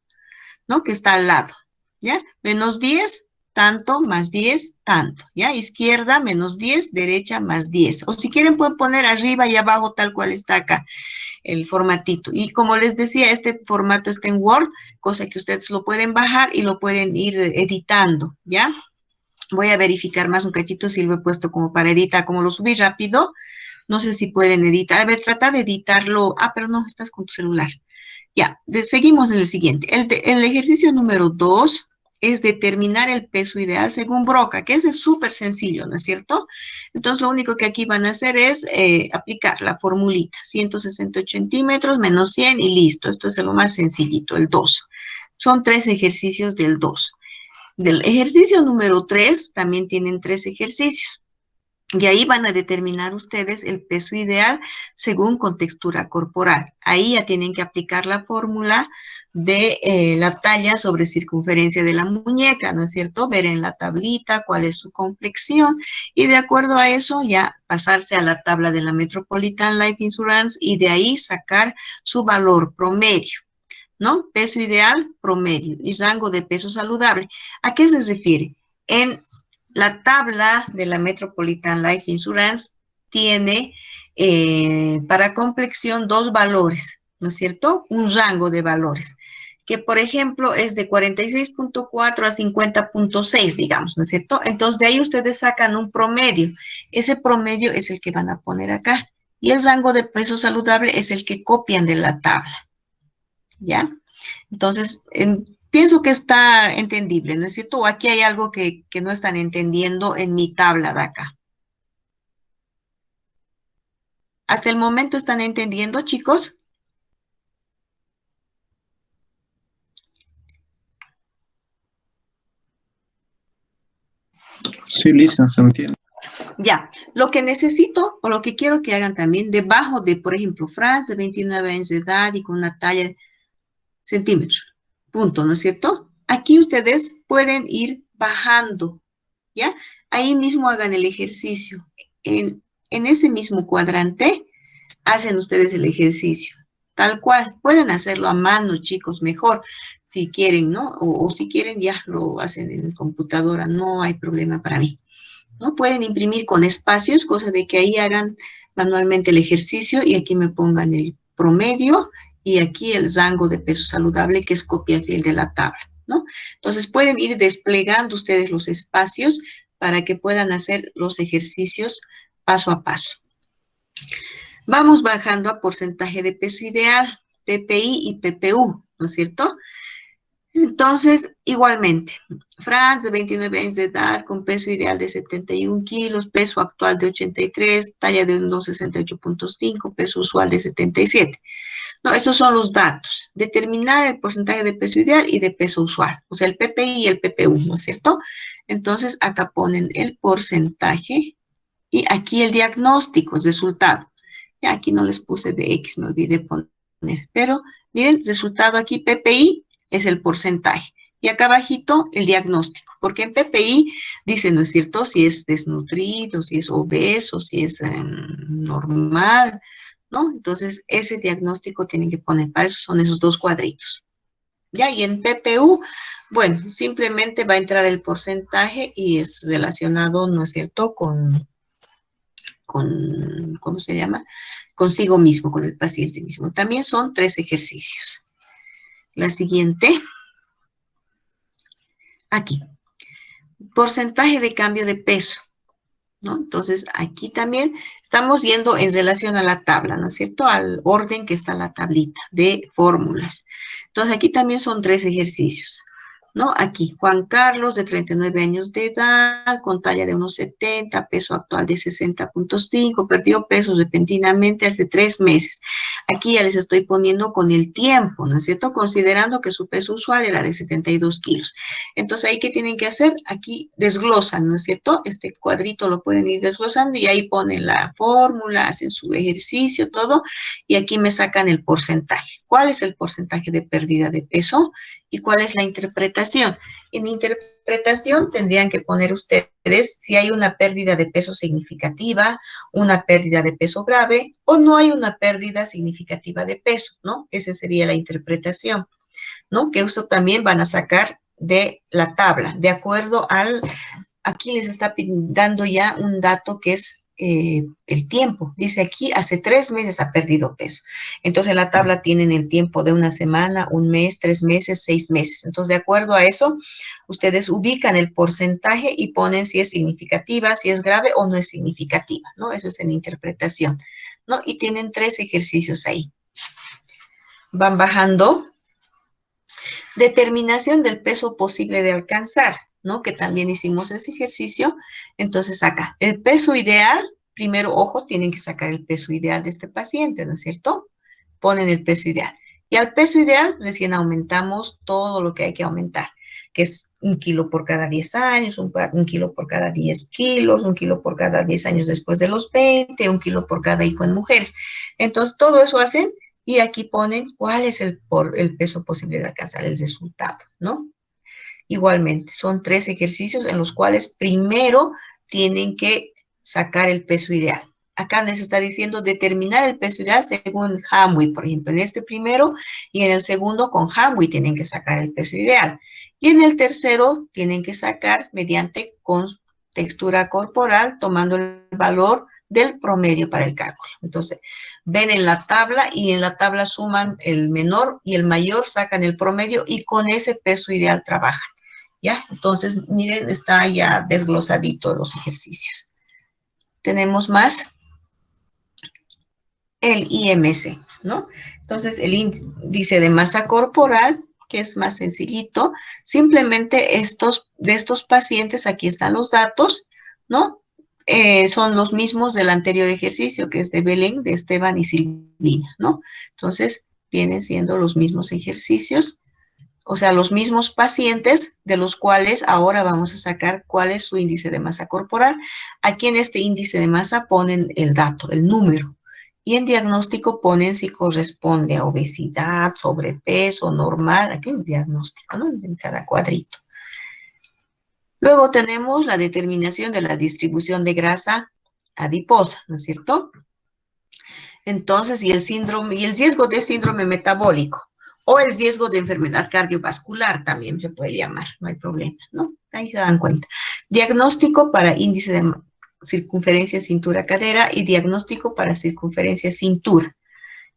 S2: ¿no? Que está al lado, ¿ya? -10, tanto, +10, tanto, ¿ya? Izquierda, -10, derecha, +10. O si quieren pueden poner arriba y abajo tal cual está acá el formatito. Y como les decía, este formato está en Word, cosa que ustedes lo pueden bajar y lo pueden ir editando, ¿ya? Voy a verificar más un cachito si lo he puesto como para editar, como lo subí rápido, no sé si pueden editar. A ver, trata de editarlo. Ah, pero no, estás con tu celular. Ya, seguimos en el siguiente. El ejercicio número 2 es determinar el peso ideal según Broca, que ese es súper sencillo, ¿no es cierto? Entonces, lo único que aquí van a hacer es aplicar la formulita, 168 centímetros menos 100 y listo. Esto es lo más sencillito, el 2. Son 3 ejercicios del 2. Del ejercicio número 3 también tienen 3 ejercicios. Y ahí van a determinar ustedes el peso ideal según contextura corporal. Ahí ya tienen que aplicar la fórmula de la talla sobre circunferencia de la muñeca, ¿no es cierto? Ver en la tablita cuál es su complexión y de acuerdo a eso ya pasarse a la tabla de la Metropolitan Life Insurance y de ahí sacar su valor promedio, ¿no? Peso ideal, promedio y rango de peso saludable. ¿A qué se refiere? En la tabla de la Metropolitan Life Insurance tiene para complexión 2 valores, ¿no es cierto? Un rango de valores, que por ejemplo es de 46.4 a 50.6, digamos, ¿no es cierto? Entonces de ahí ustedes sacan un promedio. Ese promedio es el que van a poner acá. Y el rango de peso saludable es el que copian de la tabla, ¿ya? Entonces, pienso que está entendible, ¿no es cierto? O aquí hay algo que no están entendiendo en mi tabla de acá. ¿Hasta el momento están entendiendo, chicos?
S5: Sí, Lisa, se entiende.
S2: Ya, lo que necesito o lo que quiero que hagan también, debajo de, por ejemplo, Franz, de 29 años de edad y con una talla de centímetros, punto, ¿no es cierto? Aquí ustedes pueden ir bajando, ¿ya? Ahí mismo hagan el ejercicio. En ese mismo cuadrante, hacen ustedes el ejercicio, tal cual. Pueden hacerlo a mano, chicos, mejor, si quieren, ¿no? O si quieren, ya lo hacen en computadora, no hay problema para mí. ¿No? Pueden imprimir con espacios, cosa de que ahí hagan manualmente el ejercicio y aquí me pongan el promedio y aquí el rango de peso saludable, que es copia fiel de la tabla, ¿no? Entonces pueden ir desplegando ustedes los espacios para que puedan hacer los ejercicios paso a paso. Vamos bajando a porcentaje de peso ideal, PPI y PPU, ¿no es cierto? Entonces, igualmente, Franz, de 29 años de edad, con peso ideal de 71 kilos, peso actual de 83, talla de 1,68.5, peso usual de 77. No, esos son los datos. Determinar el porcentaje de peso ideal y de peso usual, o sea, el PPI y el PPU, ¿no es cierto? Entonces, acá ponen el porcentaje y aquí el diagnóstico, el resultado. Ya aquí no les puse de X, me olvidé poner. Pero miren, resultado aquí, PPI es el porcentaje. Y acá abajito el diagnóstico, porque en PPI dice, ¿no es cierto? Si es desnutrido, si es obeso, si es normal, ¿no? Entonces, ese diagnóstico tienen que poner, para eso son esos dos cuadritos. ¿Ya? Y en PPU, bueno, simplemente va a entrar el porcentaje y es relacionado, ¿no es cierto?, ¿cómo se llama? Consigo mismo, con el paciente mismo. También son 3 ejercicios. La siguiente, aquí, porcentaje de cambio de peso, ¿no? Entonces, aquí también estamos yendo en relación a la tabla, ¿no es cierto? Al orden que está la tablita de fórmulas. Entonces, aquí también son 3 ejercicios, ¿no? Aquí, Juan Carlos, de 39 años de edad, con talla de 1,70, peso actual de 60,5, perdió peso repentinamente hace 3 meses. Aquí ya les estoy poniendo con el tiempo, ¿no es cierto? Considerando que su peso usual era de 72 kilos. Entonces, ¿ahí qué tienen que hacer? Aquí desglosan, ¿no es cierto? Este cuadrito lo pueden ir desglosando y ahí ponen la fórmula, hacen su ejercicio, todo, y aquí me sacan el porcentaje. ¿Cuál es el porcentaje de pérdida de peso? ¿Y cuál es la interpretación? En interpretación tendrían que poner ustedes si hay una pérdida de peso significativa, una pérdida de peso grave o no hay una pérdida significativa de peso, ¿no? Esa sería la interpretación, ¿no? Que eso también van a sacar de la tabla, de acuerdo al, aquí les está dando ya un dato que es el tiempo. Dice aquí, hace 3 meses ha perdido peso. Entonces, en la tabla tienen el tiempo de una semana, un mes, 3 meses, 6 meses. Entonces, de acuerdo a eso, ustedes ubican el porcentaje y ponen si es significativa, si es grave o no es significativa, ¿no? Eso es en interpretación, ¿no? Y tienen 3 ejercicios ahí. Van bajando. Determinación del peso posible de alcanzar, ¿no? Que también hicimos ese ejercicio. Entonces, acá, el peso ideal, primero, ojo, tienen que sacar el peso ideal de este paciente, ¿no es cierto? Ponen el peso ideal. Y al peso ideal, recién aumentamos todo lo que hay que aumentar, que es 1 kilo por cada 10 años, un kilo por cada 10 kilos, 1 kilo por cada 10 años después de los 20, 1 kilo por cada hijo en mujeres. Entonces, todo eso hacen y aquí ponen cuál es el peso posible de alcanzar el resultado, ¿no? Igualmente, son 3 ejercicios en los cuales primero tienen que sacar el peso ideal. Acá les está diciendo determinar el peso ideal según Hamwi, por ejemplo, en este primero y en el segundo con Hamwi tienen que sacar el peso ideal. Y en el tercero tienen que sacar mediante con textura corporal, tomando el valor del promedio para el cálculo. Entonces, ven en la tabla y en la tabla suman el menor y el mayor, sacan el promedio y con ese peso ideal trabajan. ¿Ya? Entonces, miren, está ya desglosadito los ejercicios. Tenemos más el IMC, ¿no? Entonces, el índice de masa corporal, que es más sencillito, simplemente de estos pacientes, aquí están los datos, ¿no? Son los mismos del anterior ejercicio, que es de Belén, de Esteban y Silvina, ¿no? Entonces, vienen siendo los mismos ejercicios. O sea, los mismos pacientes de los cuales ahora vamos a sacar cuál es su índice de masa corporal. Aquí en este índice de masa ponen el dato, el número. Y en diagnóstico ponen si corresponde a obesidad, sobrepeso, normal. Aquí en diagnóstico, ¿no? En cada cuadrito. Luego tenemos la determinación de la distribución de grasa adiposa, ¿no es cierto? Entonces, y el riesgo de síndrome metabólico. O el riesgo de enfermedad cardiovascular también se puede llamar, no hay problema, ¿no? Ahí se dan cuenta. Diagnóstico para índice de circunferencia cintura-cadera y diagnóstico para circunferencia cintura.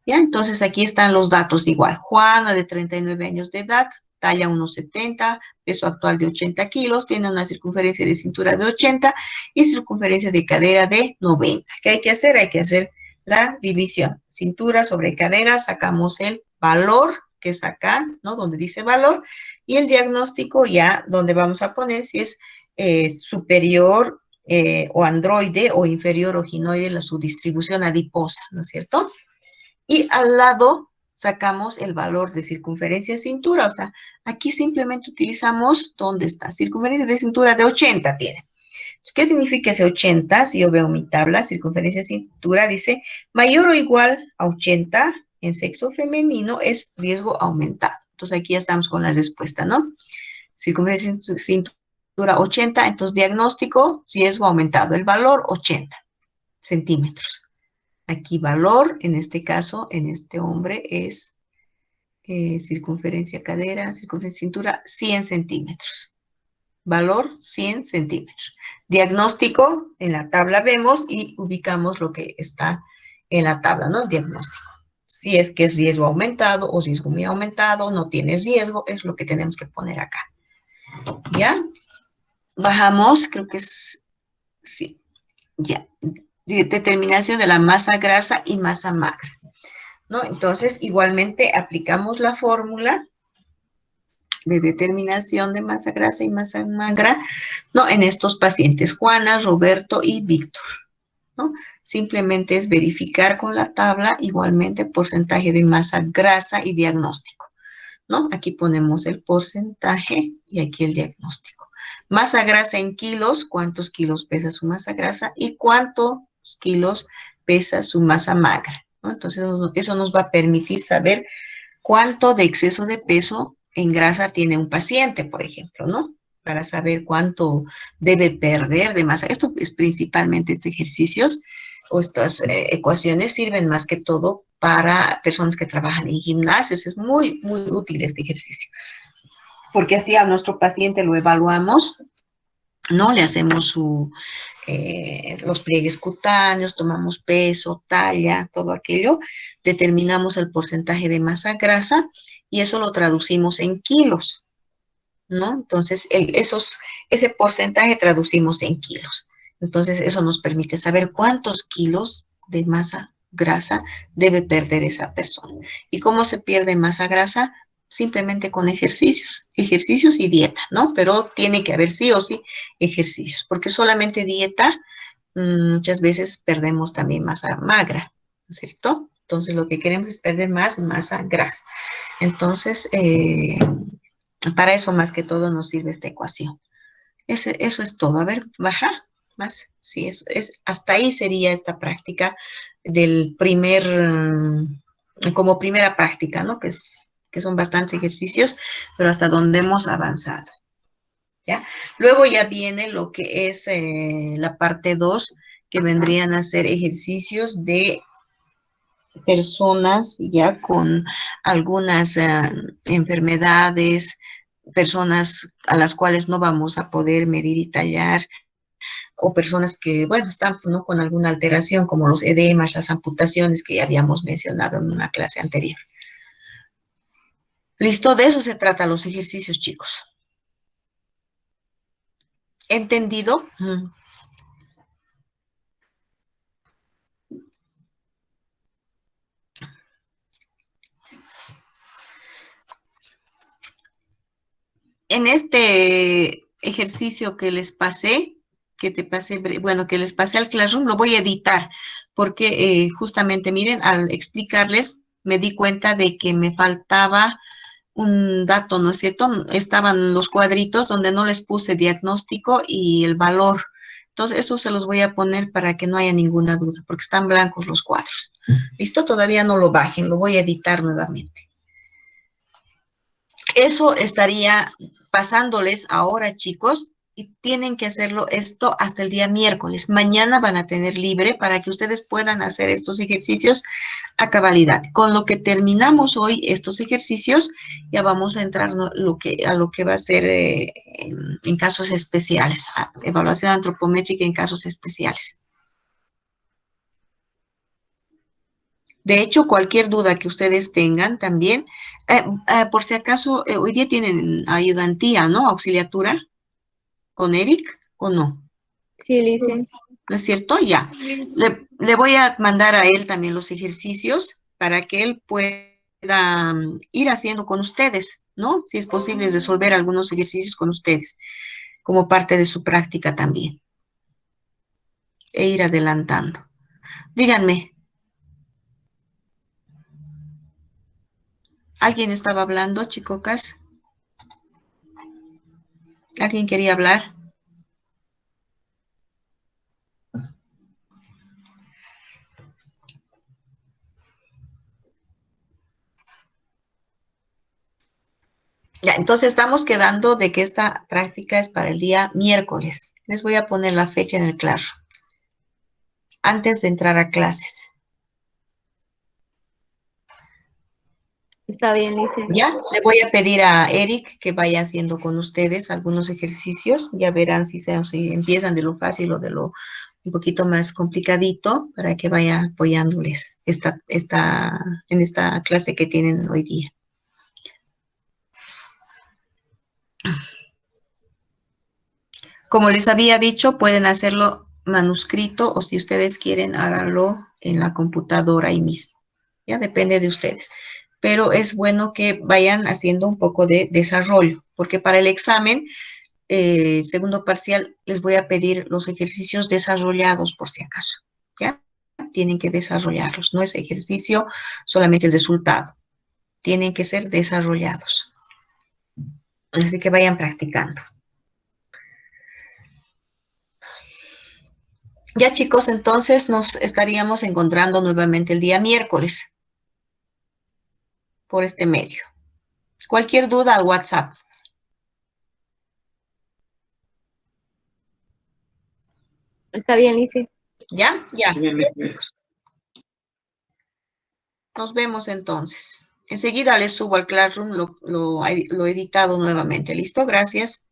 S2: ¿Ya? Entonces aquí están los datos igual. Juana, de 39 años de edad, talla 1,70, peso actual de 80 kilos, tiene una circunferencia de cintura de 80 y circunferencia de cadera de 90. ¿Qué hay que hacer? Hay que hacer la división. Cintura sobre cadera, sacamos el valor que es acá, ¿no? Donde dice valor, y el diagnóstico ya donde vamos a poner si es superior o androide o inferior o ginoide, su distribución adiposa, ¿no es cierto? Y al lado sacamos el valor de circunferencia de cintura, o sea, aquí simplemente utilizamos, ¿dónde está? Circunferencia de cintura de 80 tiene. ¿Qué significa ese 80? Si yo veo mi tabla, circunferencia de cintura dice mayor o igual a 80 en sexo femenino es riesgo aumentado. Entonces aquí ya estamos con la respuesta, ¿no? Circunferencia de cintura 80, entonces diagnóstico, riesgo aumentado. El valor 80 centímetros. Aquí valor, en este caso, en este hombre es circunferencia cadera, circunferencia cintura, 100 centímetros. Valor 100 centímetros. Diagnóstico, en la tabla vemos y ubicamos lo que está en la tabla, ¿no? El diagnóstico. Si es que es riesgo aumentado o riesgo muy aumentado, no tienes riesgo, es lo que tenemos que poner acá. ¿Ya? Bajamos, creo que es, sí, ya. Determinación de la masa grasa y masa magra, ¿no? Entonces, igualmente aplicamos la fórmula de determinación de masa grasa y masa magra, ¿no? En estos pacientes, Juana, Roberto y Víctor, ¿no? Simplemente es verificar con la tabla, igualmente porcentaje de masa grasa y diagnóstico, ¿no? Aquí ponemos el porcentaje y aquí el diagnóstico. Masa grasa en kilos, ¿cuántos kilos pesa su masa grasa? Y cuántos kilos pesa su masa magra, ¿no? Entonces, eso nos va a permitir saber cuánto de exceso de peso en grasa tiene un paciente, por ejemplo, ¿no? Para saber cuánto debe perder de masa. Esto es principalmente estos ejercicios o estas ecuaciones sirven más que todo para personas que trabajan en gimnasios. Es muy, muy útil este ejercicio. Porque así a nuestro paciente lo evaluamos, ¿no? Le hacemos los pliegues cutáneos, tomamos peso, talla, todo aquello, determinamos el porcentaje de masa grasa y eso lo traducimos en kilos, ¿no? Entonces, ese porcentaje traducimos en kilos. Entonces, eso nos permite saber cuántos kilos de masa grasa debe perder esa persona. ¿Y cómo se pierde masa grasa? Simplemente con ejercicios y dieta, ¿no? Pero tiene que haber sí o sí ejercicios, porque solamente dieta muchas veces perdemos también masa magra, ¿no es cierto? Entonces lo que queremos es perder más masa grasa. Entonces, para eso más que todo nos sirve esta ecuación. Eso es todo. A ver, baja más. Sí, eso es, hasta ahí sería esta práctica del como primera práctica, ¿no? Que son bastantes ejercicios, pero hasta donde hemos avanzado. ¿Ya? Luego ya viene lo que es la parte 2, que vendrían a ser ejercicios de personas ya con algunas enfermedades, personas a las cuales no vamos a poder medir y tallar, o personas que, bueno, están ¿no? con alguna alteración, como los edemas, las amputaciones que ya habíamos mencionado en una clase anterior. ¿Listo? De eso se trata los ejercicios, chicos. ¿Entendido? En este ejercicio que les pasé, que les pasé al Classroom, lo voy a editar, porque justamente, miren, al explicarles, me di cuenta de que me faltaba un dato, ¿no es cierto? Estaban los cuadritos donde no les puse diagnóstico y el valor. Entonces, eso se los voy a poner para que no haya ninguna duda, porque están blancos los cuadros. ¿Listo? Todavía no lo bajen, lo voy a editar nuevamente. Eso estaría pasándoles ahora, chicos, y tienen que hacerlo esto hasta el día miércoles. Mañana van a tener libre para que ustedes puedan hacer estos ejercicios a cabalidad. Con lo que terminamos hoy estos ejercicios, ya vamos a entrar a lo que va a ser en casos especiales, evaluación antropométrica en casos especiales. De hecho, cualquier duda que ustedes tengan también, por si acaso, hoy día tienen ayudantía, ¿no? Auxiliatura con Eric, ¿o no?
S3: Sí, Lice.
S2: ¿No es cierto? Ya. Le voy a mandar a él también los ejercicios para que él pueda ir haciendo con ustedes, ¿no? Si es posible resolver algunos ejercicios con ustedes, como parte de su práctica también. E ir adelantando. Díganme. ¿Alguien estaba hablando, chicocas? ¿Alguien quería hablar? Ya, entonces estamos quedando de que esta práctica es para el día miércoles. Les voy a poner la fecha en el claro. Antes de entrar a clases.
S5: Está bien, Lice.
S2: Ya, le voy a pedir a Eric que vaya haciendo con ustedes algunos ejercicios. Ya verán si empiezan de lo fácil o de lo un poquito más complicadito para que vaya apoyándoles en esta clase que tienen hoy día. Como les había dicho, pueden hacerlo manuscrito o si ustedes quieren, háganlo en la computadora ahí mismo. Ya depende de ustedes. Pero es bueno que vayan haciendo un poco de desarrollo, porque para el examen, segundo parcial, les voy a pedir los ejercicios desarrollados por si acaso. ¿Ya? Tienen que desarrollarlos. No es ejercicio solamente el resultado. Tienen que ser desarrollados. Así que vayan practicando. Ya chicos, entonces nos estaríamos encontrando nuevamente el día miércoles por este medio. Cualquier duda al WhatsApp.
S5: Está bien, Lice.
S2: ¿Ya? Ya.
S1: Bien, bien.
S2: Nos vemos entonces. Enseguida les subo al Classroom lo editado nuevamente. ¿Listo? Gracias.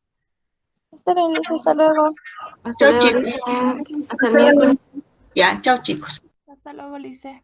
S3: Está bien, Lice, hasta luego.
S5: Hasta
S2: Chao
S5: luego,
S2: chicos.
S5: Lice. Hasta el miércoles.
S2: Ya, chao chicos.
S3: Hasta luego, Lice.